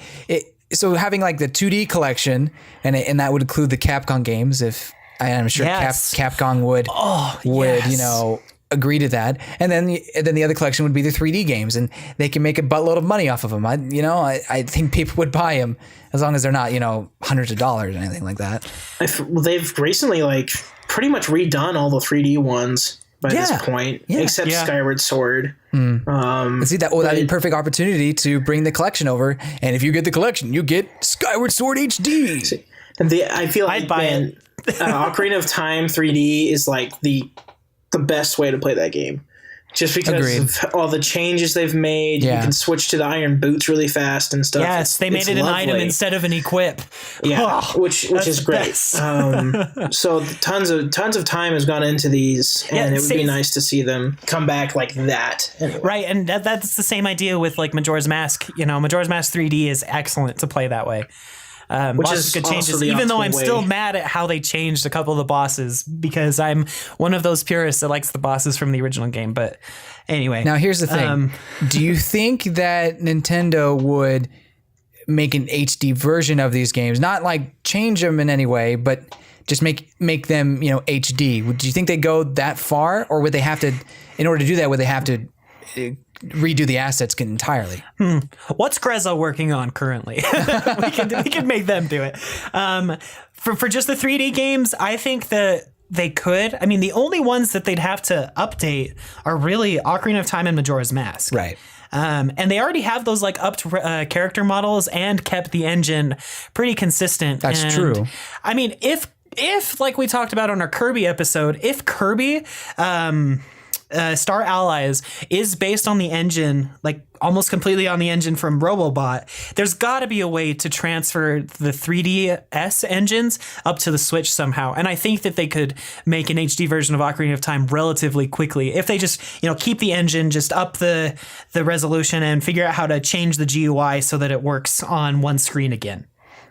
so having like the 2D collection, and that would include the Capcom games. I'm sure Capcom would agree to that, and then the other collection would be the 3D games, and they can make a buttload of money off of them. I think people would buy them as long as they're not hundreds of dollars or anything like that. They've recently pretty much redone all the 3D ones by this point, except Skyward Sword. See that'd be a perfect opportunity to bring the collection over, and if you get the collection, you get Skyward Sword HD. I feel like I'd buy it. Ocarina of Time 3D is like the best way to play that game. Just because of all the changes they've made, you can switch to the iron boots really fast and stuff. Yes, they made it an item instead of an equip. Yeah, which is great. So tons of time has gone into these, and it would be nice to see them come back like that. Anyway. Right, and that's the same idea with like Majora's Mask. Majora's Mask 3D is excellent to play that way. Which lots is of good changes, also the even though I'm optimal way. still mad at how they changed a couple of the bosses, because I'm one of those purists that likes the bosses from the original game. But anyway, now here's the thing: do you think that Nintendo would make an HD version of these games, not like change them in any way, but just make them HD? Do you think they go that far, or would they have to, in order to do that, would they have to redo the assets entirely? What's Grezza working on currently? we can make them do it. For just the 3D games, I think that they could. I mean, the only ones that they'd have to update are really Ocarina of Time and Majora's Mask. Right. And they already have those like upped character models and kept the engine pretty consistent. That's true. I mean, if like we talked about on our Kirby episode, if Kirby Star Allies is based on the engine, like almost completely on the engine from Robobot, there's got to be a way to transfer the 3DS engines up to the Switch somehow. And I think that they could make an HD version of Ocarina of Time relatively quickly if they just, keep the engine, just up the resolution and figure out how to change the GUI so that it works on one screen again.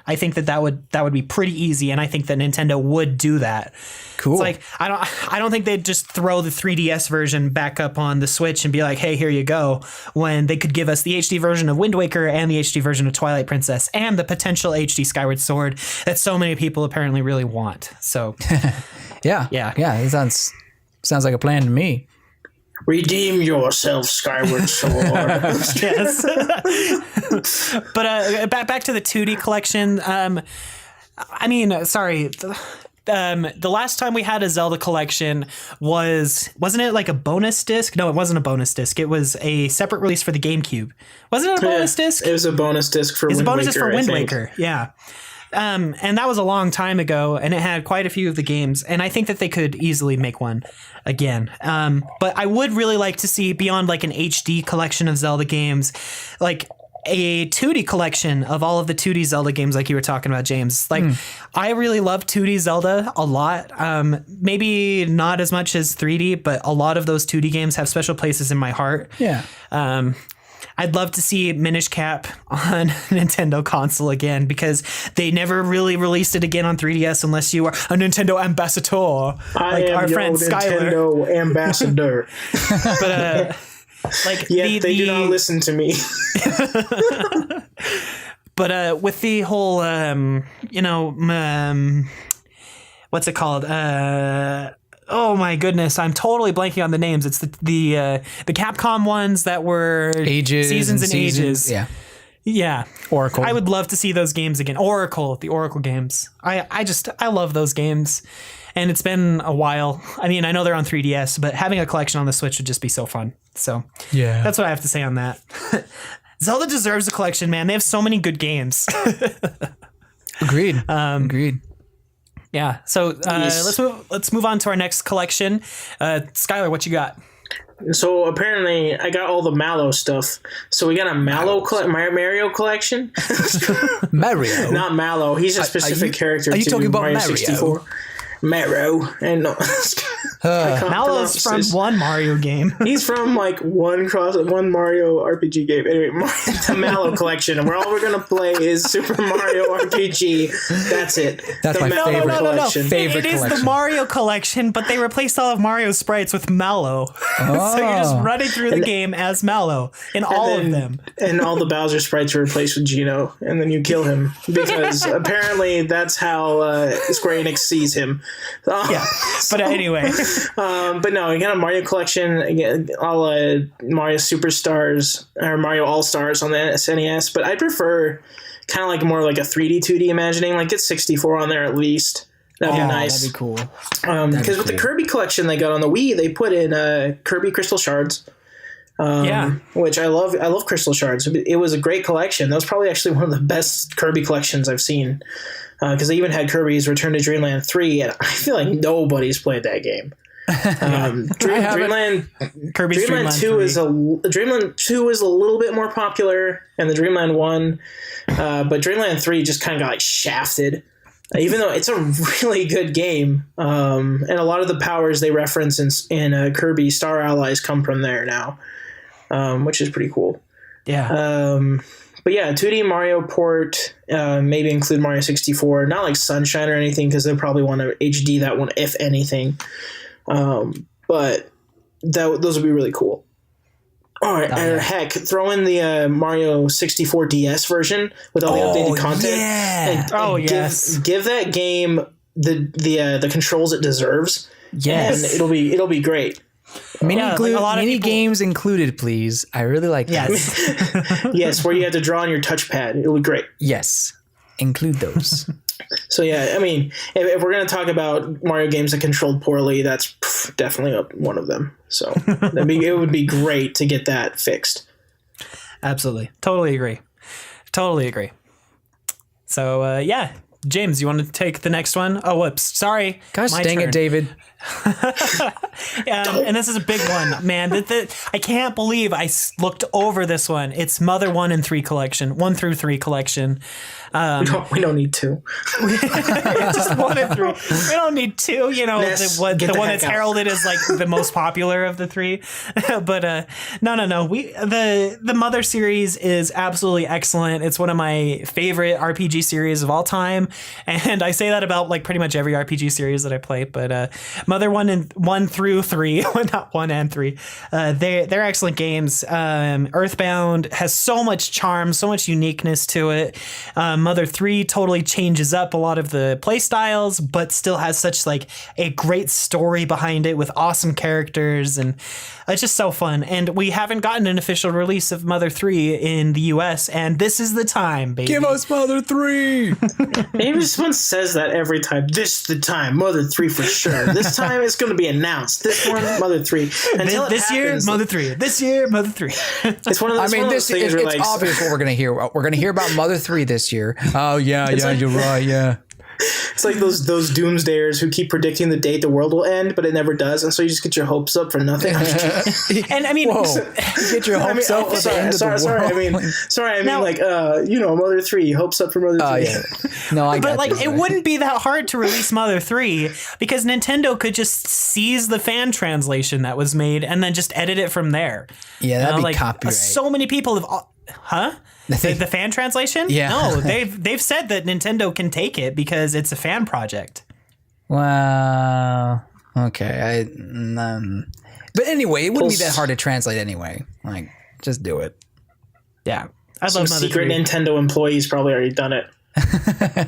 I think that would be pretty easy, and I think that Nintendo would do that. Cool. It's like I don't think they'd just throw the 3DS version back up on the Switch and be like, "Hey, here you go," when they could give us the HD version of Wind Waker and the HD version of Twilight Princess and the potential HD Skyward Sword that so many people apparently really want. So, yeah. It sounds like a plan to me. Redeem yourself, Skyward Sword. Yes. But back to the 2D collection. I mean, sorry. The last time we had a Zelda collection wasn't it like a bonus disc? No, it wasn't a bonus disc. It was a separate release for the GameCube. Wasn't it a bonus disc? It was a bonus disc for Wind Waker. It was a bonus disc for Wind Waker. Yeah. And that was a long time ago, and it had quite a few of the games, and I think that they could easily make one again. But I would really like to see, beyond like an HD collection of Zelda games, like a 2D collection of all of the 2D Zelda games like you were talking about, James. Like, I really love 2D Zelda a lot. Maybe not as much as 3D, but a lot of those 2D games have special places in my heart. Yeah. I'd love to see Minish Cap on Nintendo console again, because they never really released it again on 3DS unless you are a Nintendo ambassador, like our friend Skylar. Nintendo ambassador. But like they do not listen to me. But with the whole what's it called? Oh my goodness, I'm totally blanking on the names. It's the Capcom ones that were Ages seasons and ages. Yeah. Yeah. Oracle. I would love to see those games again. The Oracle games. I love those games. And it's been a while. I mean, I know they're on 3DS, but having a collection on the Switch would just be so fun. So Yeah. that's what I have to say on that. Zelda deserves a collection, man. They have so many good games. Agreed. Agreed. Yeah. So let's move on to our next collection. Skylar, what you got? So apparently I got all the Mallow stuff. So we got a Mario collection. Mario. Not Mallow. He's a specific character. Are you talking about Mario Mario? 64. Mario. And no. Mallow's from one Mario game. He's from like one Mario RPG game. Anyway, the Mallow collection, and all we're gonna play is Super Mario RPG. That's it. That's the my Mallow favorite collection. Favorite It is collection. the Mario collection, but they replaced all of Mario's sprites with Mallow. So you're just running through the game as Mallow in all of them. And all the Bowser sprites are replaced with Geno, and then you kill him because apparently that's how Square Enix sees him. Yeah, but anyway. But no, you got a Mario collection, again, all Mario Superstars or Mario All Stars on the SNES. But I prefer kind of like more like a 3D, 2D imagining. Like get 64 on there at least. That'd be nice. That'd be cool. Because with the Kirby collection they got on the Wii, they put in Kirby Crystal Shards. Which I love. I love Crystal Shards. It was a great collection. That was probably actually one of the best Kirby collections I've seen. Because they even had Kirby's Return to Dreamland 3, and I feel like nobody's played that game. Dreamland 2 is Dreamland 2 is a little bit more popular than the Dreamland 1, but Dreamland 3 just kind of got like shafted. Even though it's a really good game, and a lot of the powers they reference in Kirby Star Allies come from there now, which is pretty cool. Yeah. But yeah, 2D Mario port, maybe include Mario 64, not like Sunshine or anything, because they'll probably want to HD that one, if anything. But those would be really cool. All right, heck, throw in the Mario 64 DS version with all the updated content. Yeah. And give that game the controls it deserves. Yes. And it'll be great. Mini games included, please. I really like that. Yes. Yes, where you have to draw on your touchpad. It'll be great. Yes. Include those. So yeah, I mean, if we're going to talk about Mario games that controlled poorly, that's definitely one of them. So it would be great to get that fixed. Absolutely. Totally agree. So yeah, James, you want to take the next one? Oh, whoops. Sorry. Gosh dang it, David. And this is a big one, man. I can't believe I looked over this one. It's Mother 1 and 3 collection, 1 through 3 collection. We don't need two. Just 1 and 3. We don't need two. You know, Ness, the one that's heralded as like the most popular of the 3. But no. The Mother series is absolutely excellent. It's one of my favorite RPG series of all time, and I say that about like pretty much every RPG series that I play. But Mother 1 through 3, not 1 and 3. They're excellent games. Earthbound has so much charm, so much uniqueness to it. Mother 3 totally changes up a lot of the play styles, but still has such like a great story behind it with awesome characters, and it's just so fun. And we haven't gotten an official release of Mother 3 in the US, and this is the time, baby. Give us Mother 3. Maybe someone says that every time. This is the time. Mother 3 for sure. This time it's going to be announced. This one, Mother 3. This year, Mother 3. This year, Mother 3. It's one of those. It's obvious what we're going to hear. We're going to hear about Mother 3 this year. Oh yeah, you're right. Yeah. It's like those doomsdayers who keep predicting the date the world will end, but it never does, and so you just get your hopes up for nothing. And I mean, get your hopes up for the end of the world. Sorry, I mean, Mother 3, hopes up for Mother 3. Yeah. No, I got but like this, it right? wouldn't be that hard to release Mother 3 because Nintendo could just seize the fan translation that was made and then just edit it from there. Yeah, that'd be like, copyright. So many people have, the fan translation? Yeah. No, they've said that Nintendo can take it because it's a fan project. Wow. Okay. But anyway, it wouldn't be that hard to translate anyway. Like, just do it. Yeah. I Some love Mother secret 3. Nintendo employee's probably already done it.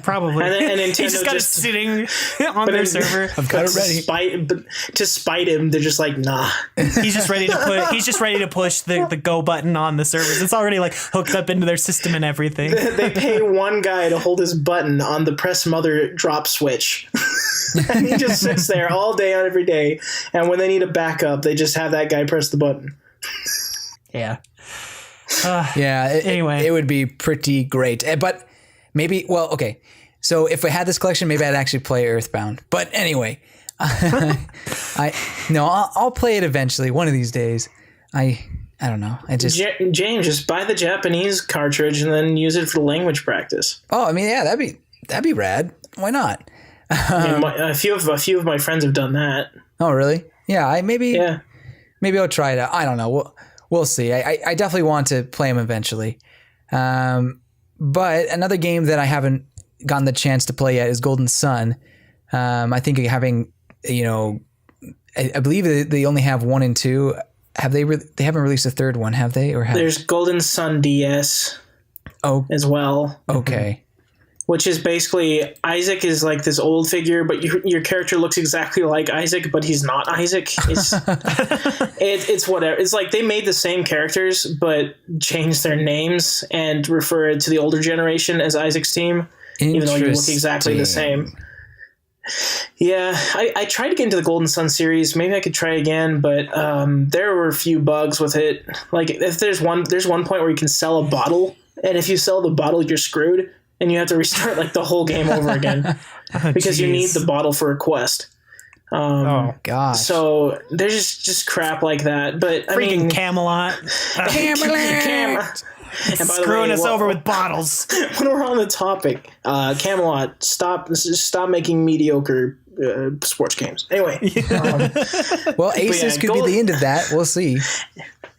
Probably. And He just got it sitting on their server. I've got it ready. To spite him, they're just like, nah. He's just ready to push the go button on the servers. It's already like hooked up into their system and everything. They pay one guy to hold his button on the press mother drop switch. And he just sits there all day on every day. And when they need a backup, they just have that guy press the button. Yeah. Anyway, it would be pretty great. But maybe, well, okay. So if we had this collection, maybe I'd actually play Earthbound. But anyway, I'll play it eventually, one of these days. I don't know. James, just buy the Japanese cartridge and then use it for language practice. Oh, I mean, yeah, that'd be rad. Why not? I mean, a few of my friends have done that. Oh, really? Yeah, maybe I'll try it out. I don't know. We'll see. I definitely want to play them eventually. But another game that I haven't gotten the chance to play yet is Golden Sun. I think having, I believe they only have 1 and 2. Have they? They haven't released a third one, have they? There's Golden Sun DS. As well. Okay. Which is basically Isaac is like this old figure, but your character looks exactly like Isaac, but he's not Isaac. It's whatever. It's like they made the same characters, but changed their names and refer to the older generation as Isaac's team, even though you look exactly the same. Yeah, I tried to get into the Golden Sun series. Maybe I could try again, but there were a few bugs with it. Like if there's one point where you can sell a bottle, and if you sell the bottle, you're screwed. And you have to restart like the whole game over again because you need the bottle for a quest. Oh gosh! So there's just crap like that. But I mean, Camelot, Camelot, and screwing us over with bottles. When we're on the topic, Camelot, stop making mediocre sports games. Anyway, well, Aces could be the end of that. We'll see.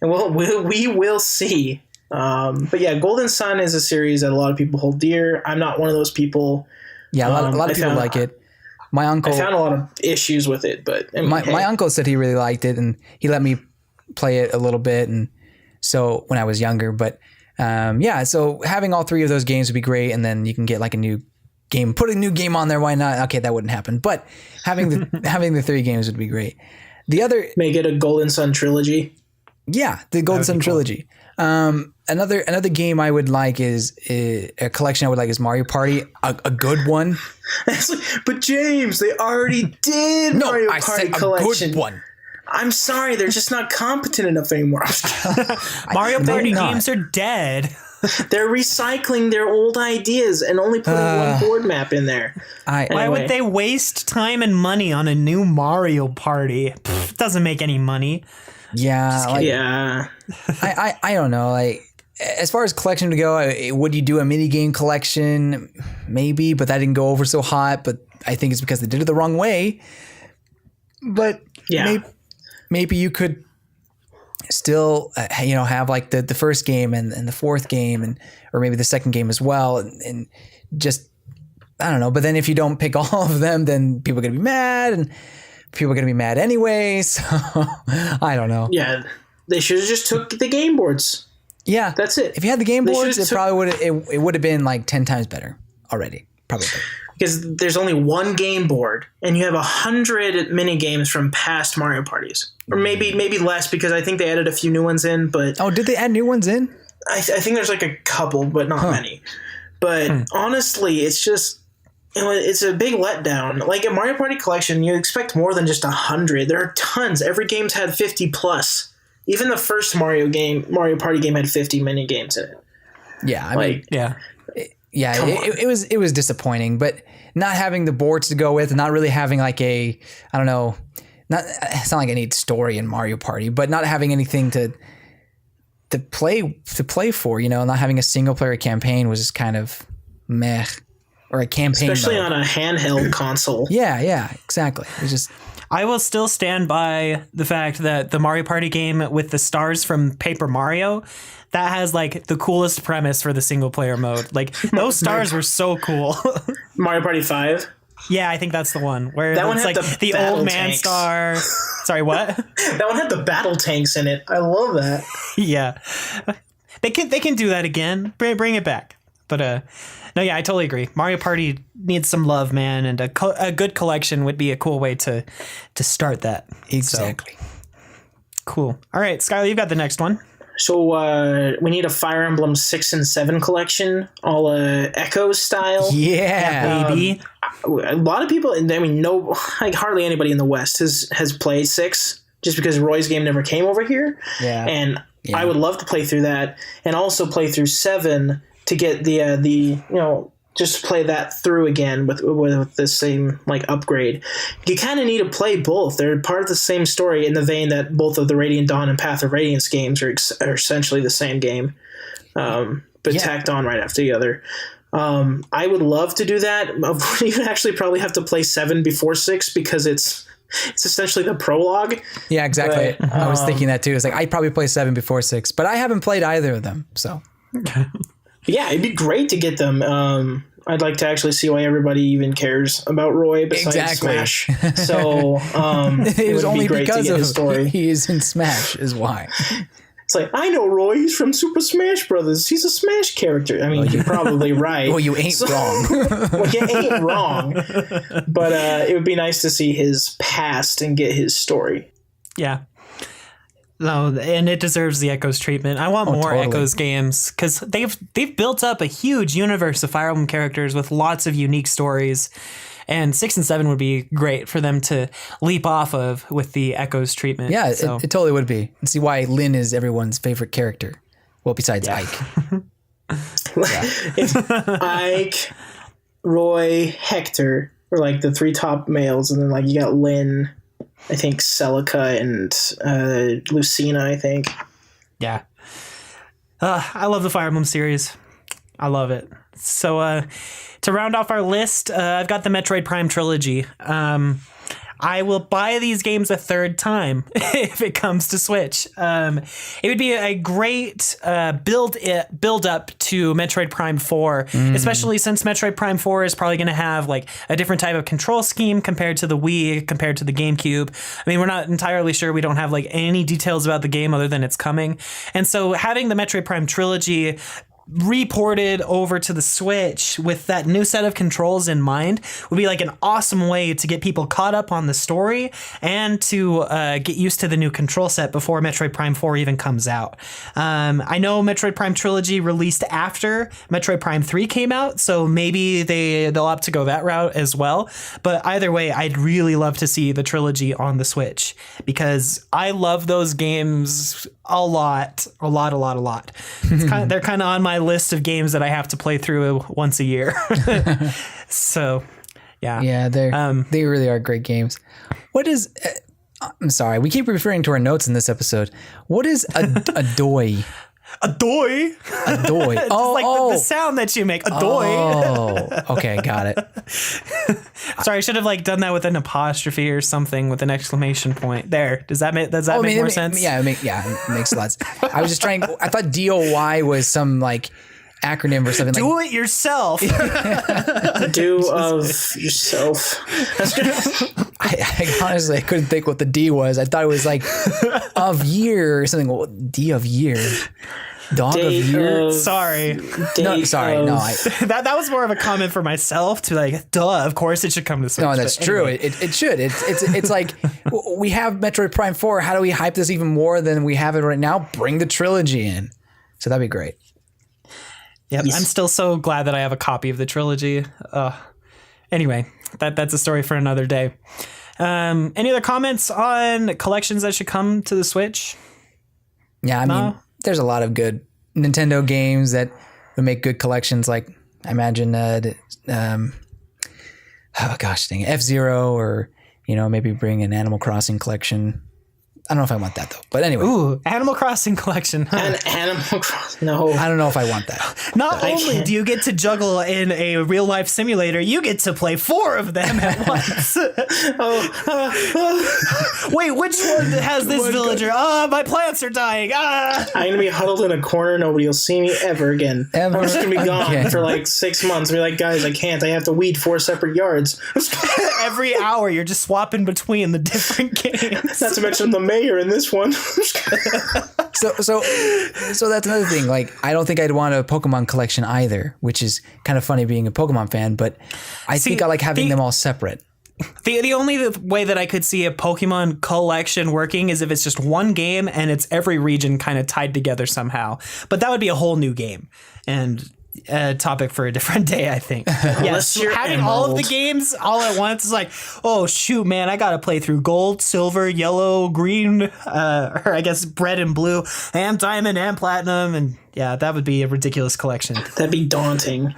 Well, we will see. But yeah, Golden Sun is a series that a lot of people hold dear. I'm not one of those people. Yeah, a lot of people like it. My uncle, I found a lot of issues with it, but I mean, my uncle said he really liked it, and he let me play it a little bit, and so when I was younger. But so having all 3 of those games would be great, and then you can get like a new game, put a new game on there. Why not? Okay, that wouldn't happen, but having the 3 games would be great. The other make it a Golden Sun trilogy. Yeah, the Golden Sun trilogy. Another game I would like is a collection I would like is Mario Party, a good one. But James, they already did Mario Party collection. A good one. I'm sorry, they're just not competent enough anymore. Mario Party games are dead. They're recycling their old ideas and only putting one board map in there. Why would they waste time and money on a new Mario Party? It doesn't make any money. Yeah, I don't know. Like, as far as collection to go, would you do a mini game collection? Maybe, but that didn't go over so hot. But I think it's because they did it the wrong way. But maybe you could still, have like the first game and the fourth game or maybe the second game as well, and just I don't know. But then if you don't pick all of them, then people are gonna be mad and. People are going to be mad anyway, so I don't know. Yeah, they should have just took the game boards. Yeah. That's it. If you had the game boards, it probably would have been like 10 times better already, probably. Because there's only one game board, and you have 100 mini games from past Mario parties. Or maybe less, because I think they added a few new ones in, but... Oh, did they add new ones in? I think there's like a couple, but not many. But honestly, it's just... It's a big letdown. Like a Mario Party collection, you expect more than just 100. There are tons. Every game's had 50 plus. Even the first Mario Party game had 50 mini games in it. Yeah, it was disappointing. But not having the boards to go with, not really having like a, I don't know, it's not like I need story in Mario Party, but not having anything to play for, not having a single player campaign was just kind of meh. Or a campaign especially mode. On a handheld console. Yeah, exactly. It's just I will still stand by the fact that the Mario Party game with the stars from Paper Mario, that has like the coolest premise for the single player mode. Like those stars were so cool. Mario Party 5? Yeah, I think that's the one where that one it's had like the old man tanks. star. Sorry, what? That one had the battle tanks in it. I love that. Yeah. They can do that again. Bring it back. But no, yeah, I totally agree. Mario Party needs some love, man, and a good collection would be a cool way to start that. Exactly. So, cool. All right, Skylar, you've got the next one. So we need a Fire Emblem 6 and 7 collection, all Echo style. Yeah, baby. A lot of people, I mean, hardly anybody in the West has played 6, just because Roy's game never came over here. Yeah. And I would love to play through that, and also play through 7 to get the just play that through again with the same upgrade. You kind of need to play both. They're part of the same story, in the vein that both of the Radiant Dawn and Path of Radiance games are essentially the same game, but tacked on right after the other. I would love to do that. You actually probably have to play 7 before 6, because it's essentially the prologue. Yeah, exactly. But, I was thinking that too. It's like I'd probably play 7 before 6, but I haven't played either of them. So yeah, it'd be great to get them. I'd like to actually see why everybody even cares about Roy besides Smash. So it was only because of his story. He is in Smash is why. It's like, I know Roy, he's from Super Smash Brothers. He's a Smash character. I mean, you're probably right. Well, you ain't wrong. Well, you ain't wrong. But it would be nice to see his past and get his story. Yeah. No, and it deserves the Echoes treatment. I want more totally. Echoes games, because they've built up a huge universe of Fire Emblem characters with lots of unique stories. And 6 and 7 would be great for them to leap off of with the Echoes treatment. Yeah, so. it totally would be. And see why Lynn is everyone's favorite character. Well, besides Ike. It's Ike, Roy, Hector are the 3 top males, and then you got Lynn, I think Celica, and Lucina, I think. Yeah. I love the Fire Emblem series. I love it. So to round off our list, I've got the Metroid Prime Trilogy. I will buy these games a third time if it comes to Switch. It would be a great build up to Metroid Prime 4, especially since Metroid Prime 4 is probably going to have a different type of control scheme compared to the Wii, compared to the GameCube. I mean, we're not entirely sure. We don't have any details about the game other than it's coming. And so having the Metroid Prime Trilogy reported over to the Switch with that new set of controls in mind would be an awesome way to get people caught up on the story and to get used to the new control set before Metroid Prime 4 even comes out. I know Metroid Prime Trilogy released after Metroid Prime 3 came out, so maybe they'll opt to go that route as well. But either way, I'd really love to see the trilogy on the Switch, because I love those games a lot. They're kind of on my list of games that I have to play through once a year. So, yeah. Yeah, they really are great games. What is... I'm sorry, we keep referring to our notes in this episode. What is a doi? A doi? A doi. The sound that you make. A doi. Oh, okay, got it. Sorry, I should have done that with an apostrophe or something with an exclamation point. There. Does that make more sense? Yeah, it makes lots. I was just trying. I thought DOY was some acronym or something. Do it yourself. Do of yourself. That's good. I honestly couldn't think what the D was. I thought it was of year or something. Well, D of year. Dog Date of year. of, Sorry. That was more of a comment for myself to duh, of course it should come to Switch. No, that's true. It should. It's we have Metroid Prime 4. How do we hype this even more than we have it right now? Bring the trilogy in. So that'd be great. Yep, yes. I'm still so glad that I have a copy of the trilogy. Anyway, that's a story for another day. Any other comments on collections that should come to the Switch? Yeah, I mean, there's a lot of good Nintendo games that would make good collections. I imagine, F-Zero, or maybe bring an Animal Crossing collection. I don't know if I want that though. But anyway. Ooh, Animal Crossing collection. Huh? An Animal Crossing. No. I don't know if I want that. Not only do you get to juggle in a real life simulator, you get to play 4 of them at once. Wait, which one has this villager? My plants are dying. I'm going to be huddled in a corner. Nobody will see me ever again. I'm just going to be gone for 6 months. Be like, guys, I can't. I have to weed 4 separate yards. Every hour, you're just swapping between the different games. Not to mention the mayor in this one. So that's another thing. Like, I don't think I'd want a Pokemon collection either, which is kind of funny being a Pokemon fan, but I think I like having them all separate. The only way that I could see a Pokemon collection working is if it's just one game and it's every region kind of tied together somehow. But that would be a whole new game and a topic for a different day, I think. Yes, having all of the games all at once is like, oh shoot, man, I gotta play through gold, silver, yellow, green, or I guess red and blue, and diamond and platinum, and yeah, that would be a ridiculous collection. That'd be daunting.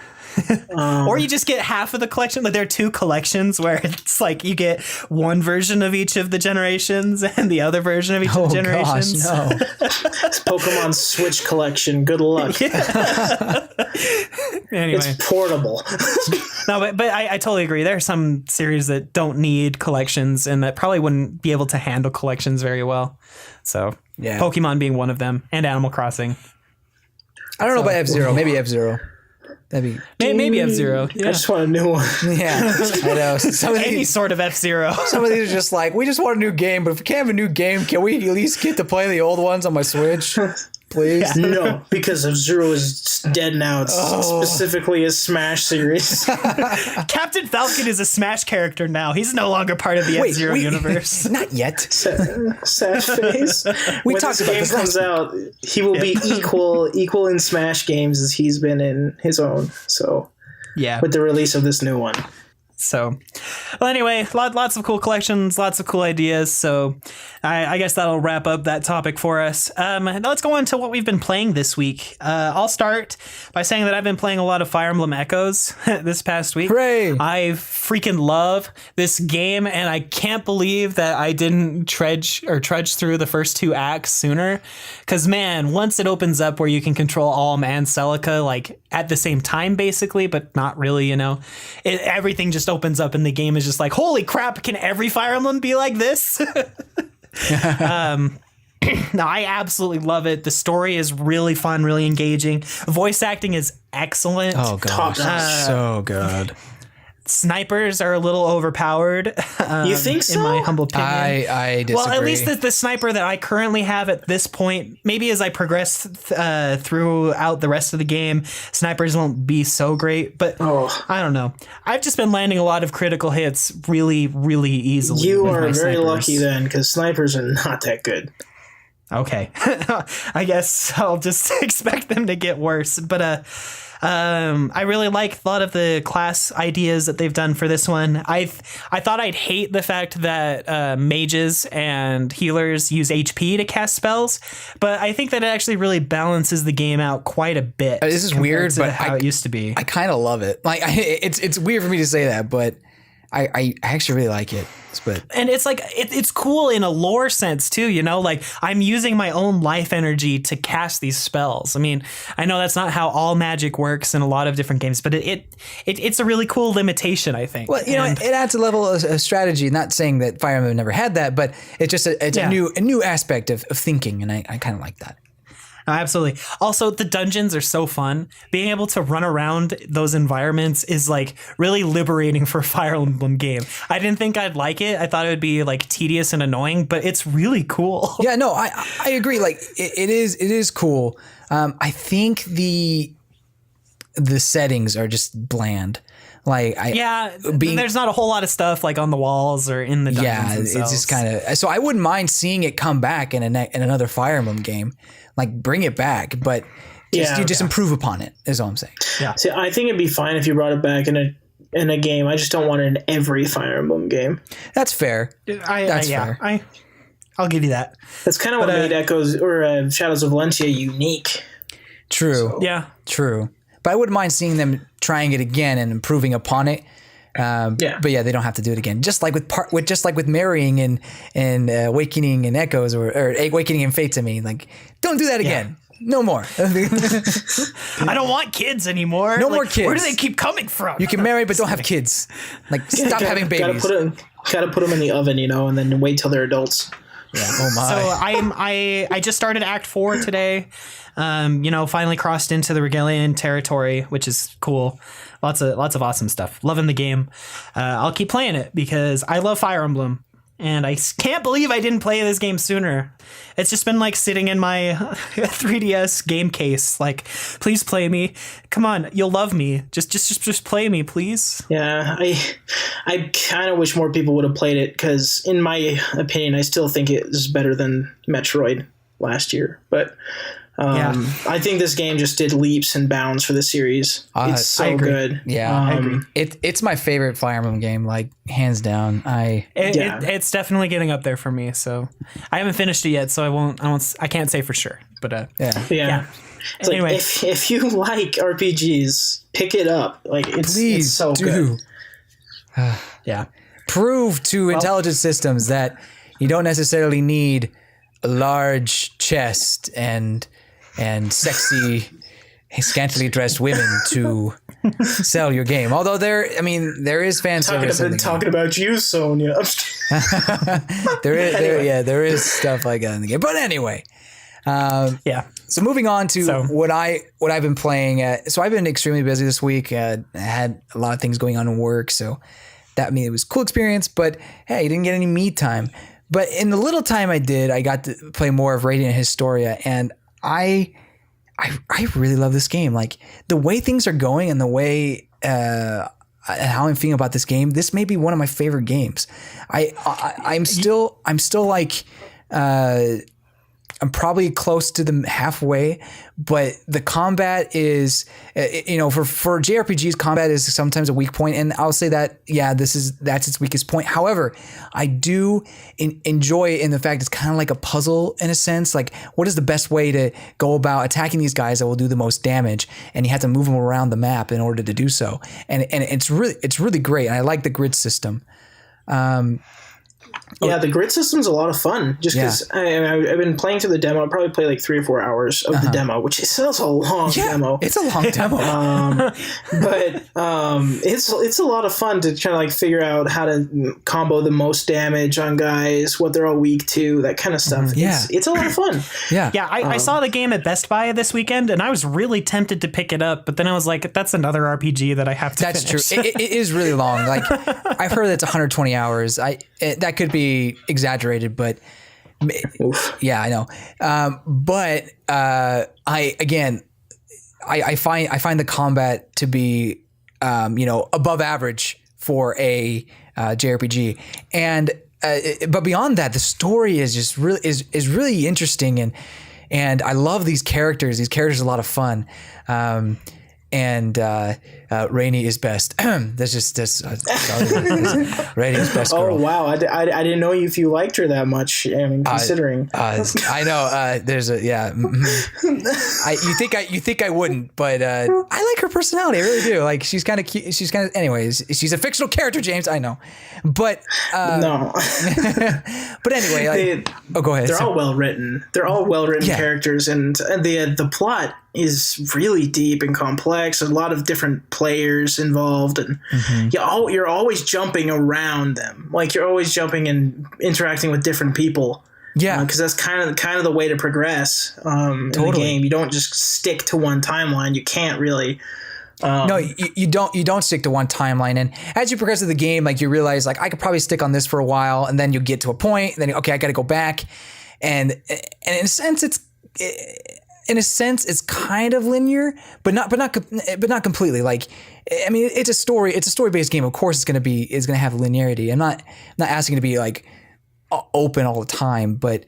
Or you just get half of the collection. Like, there are two collections where it's like you get one version of each of the generations and the other version of each of the generations. Gosh, no. It's Pokemon Switch collection. Good luck. Yeah. Anyway, it's portable. No, but I totally agree. There are some series that don't need collections and that probably wouldn't be able to handle collections very well. So yeah. Pokemon being one of them, and Animal Crossing. I don't know about F-Zero. Maybe F-Zero. That'd be maybe F-Zero. Yeah. I just want a new one. Yeah, I know. Any sort of F-Zero. Some of these are just like, we just want a new game, but if we can't have a new game, can we at least get to play the old ones on my Switch? Please? Yeah. No, because F-Zero is dead now. It's specifically a Smash series. Captain Falcon is a Smash character now. He's no longer part of the F-Zero universe. Not yet. Sad face. We when talked this about game this comes out, he will be equal in Smash games as he's been in his own. So yeah, with the release of this new one. So, well, anyway, lots of cool collections, lots of cool ideas. So I guess that'll wrap up that topic for us. Let's go on to what we've been playing this week. I'll start by saying that I've been playing a lot of Fire Emblem Echoes this past week. Hooray! I freaking love this game, and I can't believe that I didn't trudge through the first two acts sooner. Because, man, once it opens up where you can control Alm and Celica, like, at the same time, basically, but not really, you know, everything just opens up and the game is just like, holy crap, can every Fire Emblem be like this? No, I absolutely love it. The story is really fun, really engaging. Voice acting is excellent. Oh gosh, so good. Snipers are a little overpowered. You think so? In my humble opinion. I disagree. Well, at least the sniper that I currently have at this point, maybe as I progress throughout the rest of the game, snipers won't be so great. But I don't know. I've just been landing a lot of critical hits really, really easily. You are very lucky then, because snipers are not that good. Okay. I guess I'll just expect them to get worse. But I really like a lot of the class ideas that they've done for this one. I thought I'd hate the fact that mages and healers use HP to cast spells, but I think that it actually really balances the game out quite a bit. This is weird, but how it used to be. I kind of love it. Like, it's weird for me to say that, but I actually really like it. And it's like it's cool in a lore sense too, you know, like I'm using my own life energy to cast these spells. I mean, I know that's not how all magic works in a lot of different games, but it's a really cool limitation, I think. Well, you know, it adds a level of strategy. Not saying that Fire Emblem never had that, but it's just a new aspect of thinking, and I kind of like that. Absolutely. Also, the dungeons are so fun. Being able to run around those environments is like really liberating for a Fire Emblem game. I didn't think I'd like it. I thought it would be like tedious and annoying, but it's really cool. Yeah, no, I agree. Like it is cool. I think the settings are just bland. Like there's not a whole lot of stuff like on the walls or in the dungeons themselves. It's just kind of. So I wouldn't mind seeing it come back in another Fire Emblem game. Like bring it back, but just improve upon it is all I'm saying. Yeah. See, I think it'd be fine if you brought it back in a game. I just don't want it in every Fire Emblem game. That's fair. That's fair. I'll give you that. That's kind of what made Echoes or Shadows of Valencia unique. True. So. Yeah. True. But I wouldn't mind seeing them trying it again and improving upon it. But yeah, they don't have to do it again. Just like with marrying and awakening and echoes or awakening and fates. I mean, like, don't do that again. No more. I don't want kids anymore. No more kids. Where do they keep coming from? You can marry, but don't have kids. Like, stop having babies. Gotta put them in the oven, you know, and then wait till they're adults. Yeah. Oh my. So I just started Act 4 today. Finally crossed into the Regalian territory, which is cool. Lots of awesome stuff. Loving the game. I'll keep playing it because I love Fire Emblem. and I can't believe I didn't play this game sooner. It's just been like sitting in my 3DS game case. Like, please play me. Come on, you'll love me. Just play me, please. Yeah, I kind of wish more people would have played it because, in my opinion, I still think it is better than Metroid last year. But I think this game just did leaps and bounds for the series. It's so good. Yeah, I agree. It's my favorite Fire Emblem game, like hands down. It's definitely getting up there for me. So I haven't finished it yet, so I can't say for sure. But yeah. Anyway, like, if you like RPGs, pick it up. Like it's so good. Yeah. Prove to intelligent systems that you don't necessarily need a large chest and sexy, scantily dressed women to sell your game. Although there is fan service. I've been talking about you, Sonia. there is stuff like that in the game. But anyway, So moving on to what I've been playing. So I've been extremely busy this week. I had a lot of things going on in work, so that means it was a cool experience. But hey, you didn't get any me time. But in the little time I did, I got to play more of Radiant Historia, and I really love this game. Like the way things are going and the way how I'm feeling about this game. This may be one of my favorite games. I'm still like I'm probably close to the halfway, but the combat is, for JRPGs, combat is sometimes a weak point, and I'll say that, that's its weakest point. However, I do enjoy it in the fact it's kind of like a puzzle in a sense. Like, what is the best way to go about attacking these guys that will do the most damage? And you have to move them around the map in order to do so. And it's really great. And I like the grid system. The grid system's a lot of fun. Just because I've been playing through the demo. I probably play like 3 or 4 hours of the demo, which is still a long demo. It's a long demo, but it's a lot of fun to try to like figure out how to combo the most damage on guys, what they're all weak to, that kind of stuff. It's a lot of fun. I saw the game at Best Buy this weekend, and I was really tempted to pick it up, but then I was like, that's another RPG that I have to finish. That's true. It is really long. Like I've heard it's 120 hours. That could be exaggerated, but I know. But I find the combat to be above average for a JRPG, and but beyond that, the story is just really interesting, and I love these characters. These characters are a lot of fun. And Rainy is best. Rainy is best girl. Oh wow! I didn't know if you liked her that much. I mean, considering I know there's a you think I wouldn't, but I like her personality. I really do. Like she's kind of cute. Anyways, she's a fictional character, James. I know, but no. But anyway, go ahead. They're all well written. They're all well written characters, and the plot is really deep and complex. A lot of different players involved, and you're always jumping around them. Like you're always jumping and interacting with different people. Yeah, because that's kind of the way to progress in the game. You don't just stick to one timeline. You can't really. No, you don't stick to one timeline, and as you progress through the game, like you realize, like I could probably stick on this for a while, and then you get to a point, and then I got to go back, and in a sense, it's kind of linear, but not completely. Like, I mean, it's a story-based game. Of course, it's gonna have linearity. I'm not asking it to be like open all the time, but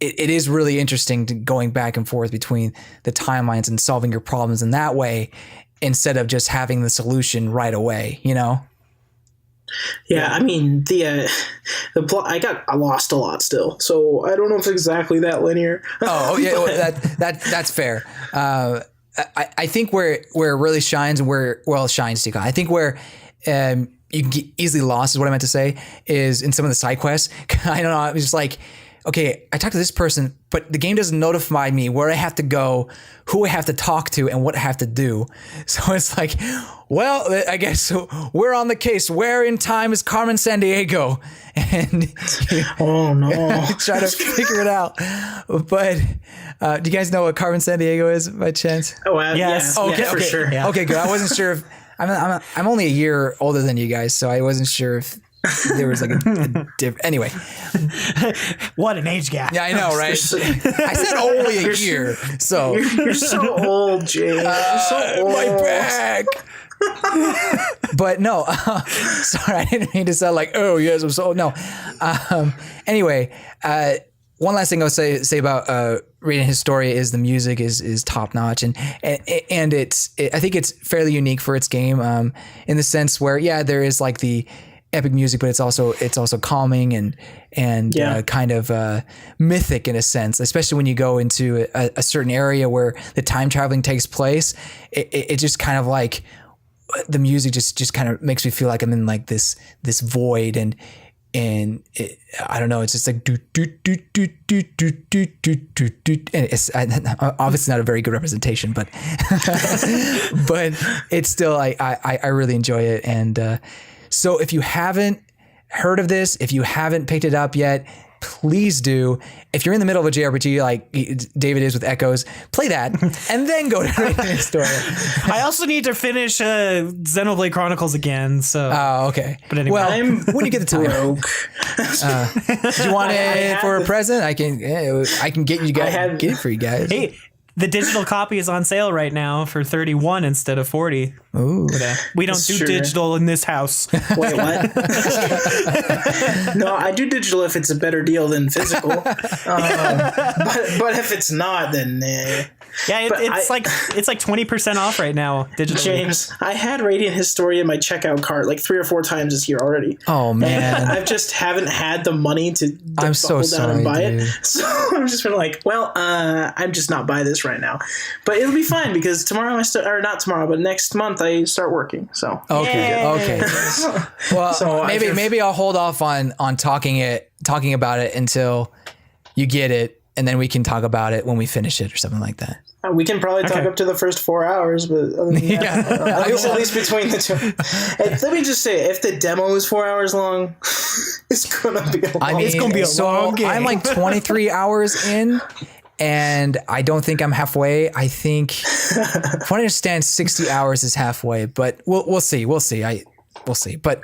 it is really interesting to going back and forth between the timelines and solving your problems in that way instead of just having the solution right away. Yeah, I mean the plot. I lost a lot still, so I don't know if it's exactly that linear. That's fair. I think where it really shines and shines too. I think where you can get easily lost is what I meant to say is in some of the side quests. I don't know. I was just like, okay, I talked to this person, but the game doesn't notify me where I have to go, who I have to talk to, and what I have to do. So it's like, well, I guess we're on the case. Where in time is Carmen Sandiego? And oh no, try to figure it out. But do you guys know what Carmen Sandiego is by chance? Oh, yes. Okay, for sure. Yeah. Okay, good. I wasn't sure if I'm only a year older than you guys, so I wasn't sure if there was like anyway. What an age gap. Yeah, I know, right? I said only a year. So you're so old, James. You're so old. My back. But no, sorry, I didn't mean to sound like, oh yes, I'm so old. No. Anyway, one last thing I'll say about reading Historia is the music is top notch, and I think it's fairly unique for its game, in the sense where there is like the epic music, but it's also calming and kind of mythic in a sense, especially when you go into a certain area where the time traveling takes place. It just kind of like the music just kind of makes me feel like I'm in like this void, and I don't know, it's just like do do do do do do do do do do, and it's obviously not a very good representation, but but it's still I really enjoy it. And so if you haven't heard of this, if you haven't picked it up yet, please do. If you're in the middle of a JRPG like David is with Echoes, play that and then go to Historia. I also need to finish Xenoblade Chronicles again. So okay. But anyway, well, when you get the time, do you want it for a present? I can get you guys get it for you guys. Hey, the digital copy is on sale right now for $31 instead of $40. Ooh. But, we don't do digital in this house. Wait, what? No, I do digital if it's a better deal than physical. But if it's not, then yeah, it's like 20% off right now. Digital. James, I had Radiant Historia in my checkout cart like 3 or 4 times this year already. Oh man, I've just haven't had the money to I'm so sorry, and buy dude. it. So I've just been like, well, I'm just not buy this right now. But it'll be fine because tomorrow or not tomorrow, but next month I start working. So okay. Well, so maybe I'll hold off on talking about it until you get it, and then we can talk about it when we finish it or something like that. We can probably talk up to the first 4 hours, but other than that, at least between the two. Let me just say, if the demo is 4 hours long, it's gonna be a long. It's gonna be a long game. I'm like 23 hours in, and I don't think I'm halfway. I think, if I understand, 60 hours is halfway, but we'll see. We'll see. But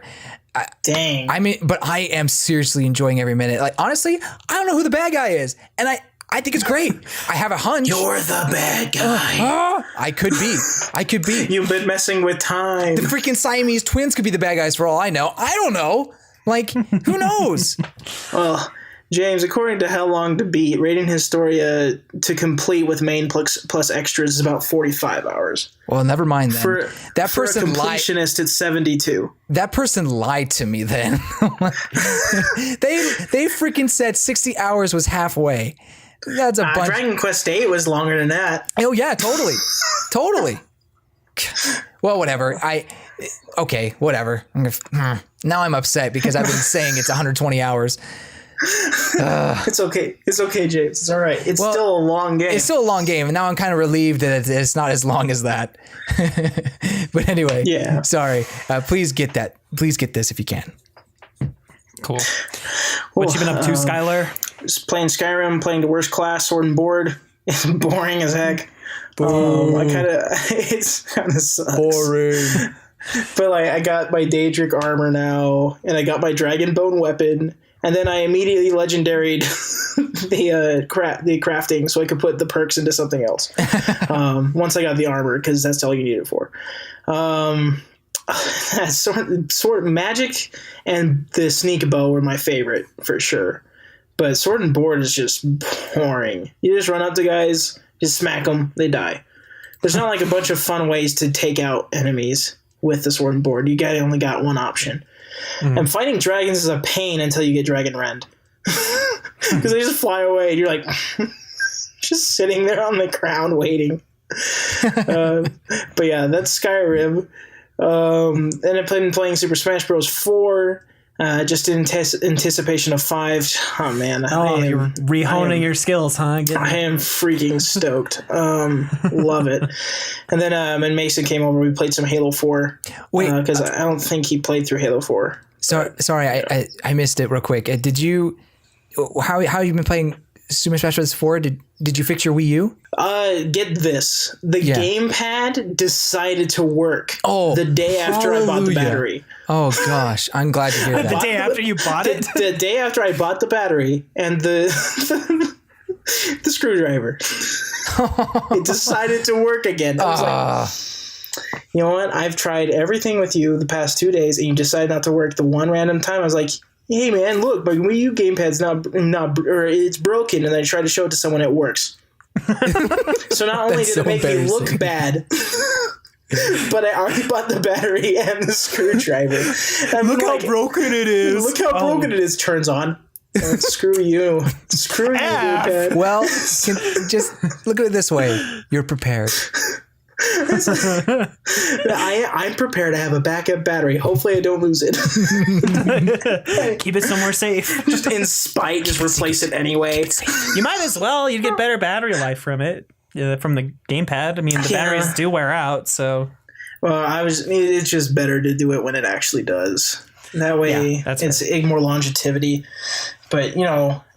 dang. I mean, but I am seriously enjoying every minute. Like honestly, I don't know who the bad guy is, and I think it's great. I have a hunch. You're the bad guy. I could be. You've been messing with time. The freaking Siamese twins could be the bad guys for all I know. I don't know. Like, who knows? Well, James, according to How Long to Beat, Radiant Historia to complete with main plus extras is about 45 hours. Well, never mind then. For that person a completionist, it's 72. That person lied to me then. They freaking said 60 hours was halfway. That's a bunch. Dragon Quest VIII was longer than that. Oh yeah, totally. Well, whatever. Okay, whatever. Now I'm upset because I've been saying it's 120 hours. It's okay, James. It's all right. It's still a long game. It's still a long game, and now I'm kind of relieved that it's not as long as that. But anyway, yeah. Sorry. Please get that. Please get this if you can. Cool. What you been up to, Skylar? Just playing Skyrim, playing the worst class, sword and board. It's boring as heck. It's kind of sucks. Boring. But like, I got my Daedric armor now, and I got my Dragonbone weapon, and then I immediately legendaried the crafting, so I could put the perks into something else. Once I got the armor, because that's all you need it for. Sword magic and the sneak bow were my favorite for sure, but sword and board is just boring. You just run up to guys, just smack them, they die. There's not like a bunch of fun ways to take out enemies with the sword and board. You only got one option. And fighting dragons is a pain until you get Dragon Rend, because they just fly away and you're like just sitting there on the ground waiting. But yeah, that's Skyrim. And I've been playing Super Smash Bros. 4, just in anticipation of 5. Oh man! You're rehoning your skills, huh? I am freaking stoked. Love it. And then when Mason came over, we played some Halo 4. Wait, because I don't think he played through Halo 4. Sorry, I missed it real quick. Did you? How have you been playing Super Smash Bros. 4, did you fix your Wii U? Get this. The gamepad decided to work the day after I bought the battery. Oh, gosh. I'm glad to hear that. The day after you bought it? The day after I bought the battery and the screwdriver. It decided to work again. I was like, you know what? I've tried everything with you the past 2 days, and you decided not to work the one random time. I was like, hey, man, look, my Wii U gamepad's not or it's broken, and I tried to show it to someone, it works. So not only did it make me look bad, but I already bought the battery and the screwdriver. Look how broken it is. Look how broken it is. Turns on. Screw you. Screw you, gamepad. Well, just look at it this way. You're prepared. I'm prepared to have a backup battery. Hopefully I don't lose it. Keep it somewhere safe. Just in spite, just replace it anyway. You might as well. You'd get better battery life from it, from the gamepad. I mean, the batteries do wear out, so. Well, it's just better to do it when it actually does. That way it's more longevity. But,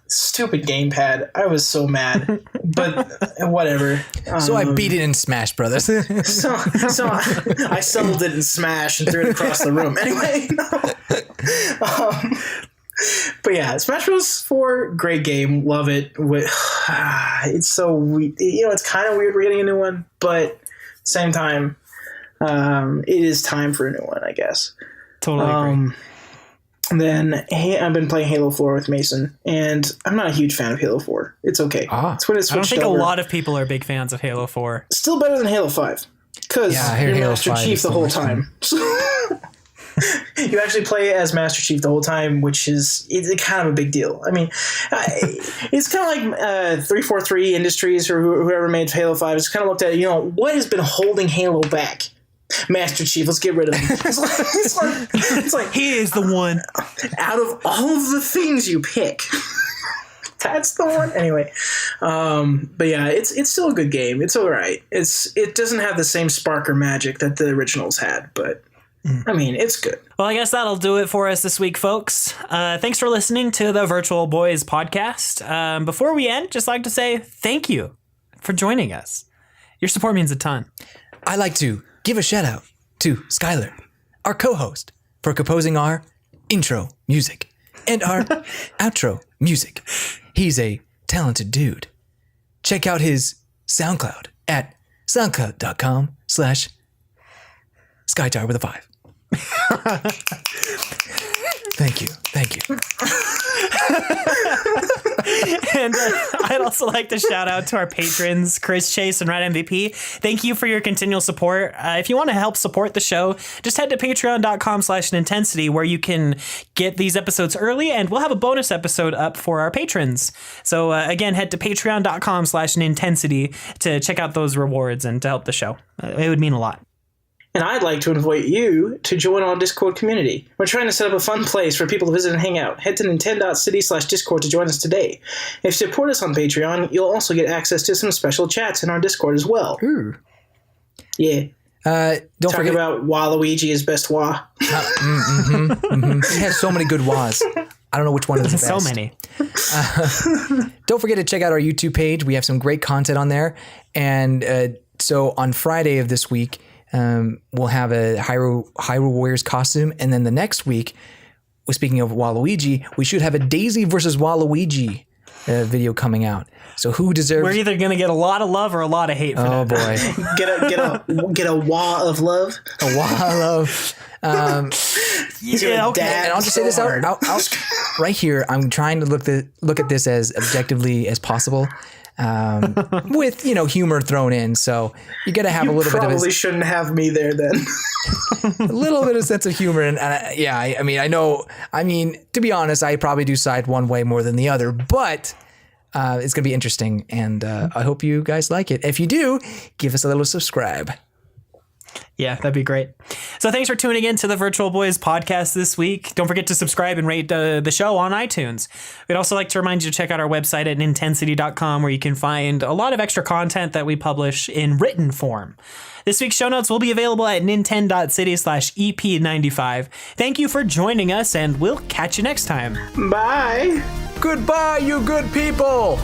stupid gamepad. I was so mad. But whatever. So I beat it in Smash Brothers. so I settled it in Smash and threw it across the room. Anyway, but yeah, Smash Bros. 4, great game. Love it. It's so weird. It's kind of weird we're getting a new one, but at the same time, it is time for a new one, I guess. Totally agree. Then I've been playing Halo 4 with Mason, and I'm not a huge fan of Halo 4. It's okay. It's when it I don't think over. A lot of people are big fans of Halo 4. Still better than Halo 5, because you're Halo Master Chief the whole time. You actually play as Master Chief the whole time, which is kind of a big deal. I mean, it's kind of like 343 Industries or whoever made Halo 5. It's kind of looked at, what has been holding Halo back? Master Chief, let's get rid of him. It's like he is the one. Out of all of the things you pick, that's the one. Anyway, but yeah, it's still a good game. It's all right. It doesn't have the same spark or magic that the originals had, but I mean, it's good. Well, I guess that'll do it for us this week, folks. Thanks for listening to the Virtual Boys podcast. Before we end, just like to say thank you for joining us. Your support means a ton. I like to give a shout out to Skylar, our co-host, for composing our intro music and our outro music. He's a talented dude. Check out his SoundCloud at soundcloud.com/Skytar with a 5. Thank you. And I'd also like to shout out to our patrons, Chris, Chase, and Ratmvp. Thank you for your continual support. If you want to help support the show, just head to patreon.com/Nintensity, where you can get these episodes early, and we'll have a bonus episode up for our patrons. So again, head to patreon.com/Nintensity to check out those rewards and to help the show. It would mean a lot. And I'd like to invite you to join our Discord community. We're trying to set up a fun place for people to visit and hang out. Head to nintendo.city/Discord to join us today. If you support us on Patreon, you'll also get access to some special chats in our Discord as well. Ooh. Yeah. Don't forget about Waluigi is best Wa. He has so many good Was. I don't know which one is the best. So many. Don't forget to check out our YouTube page. We have some great content on there. And so on Friday of this week, we'll have a Hyrule Warriors costume, and then the next week, speaking of Waluigi, we should have a Daisy versus Waluigi video coming out. So who deserves? We're either gonna get a lot of love or a lot of hate. For that. Boy, get a wah of love. A wah of love. Yeah, okay. And I'll just say this out right here. I'm trying to look at this as objectively as possible. With humor thrown in, so you got to have a little bit of. Probably shouldn't have me there then. A little bit of sense of humor, and I mean, to be honest, I probably do side one way more than the other, but it's gonna be interesting, and I hope you guys like it. If you do, give us a little subscribe. Yeah, that'd be great. So thanks for tuning in to the Virtual Boys podcast this week. Don't forget to subscribe and rate the show on iTunes. We'd also like to remind you to check out our website at nintensity.com, where you can find a lot of extra content that we publish in written form. This week's show notes will be available at nintend.city/EP95. Thank you for joining us, and we'll catch you next time. Bye. Goodbye, you good people.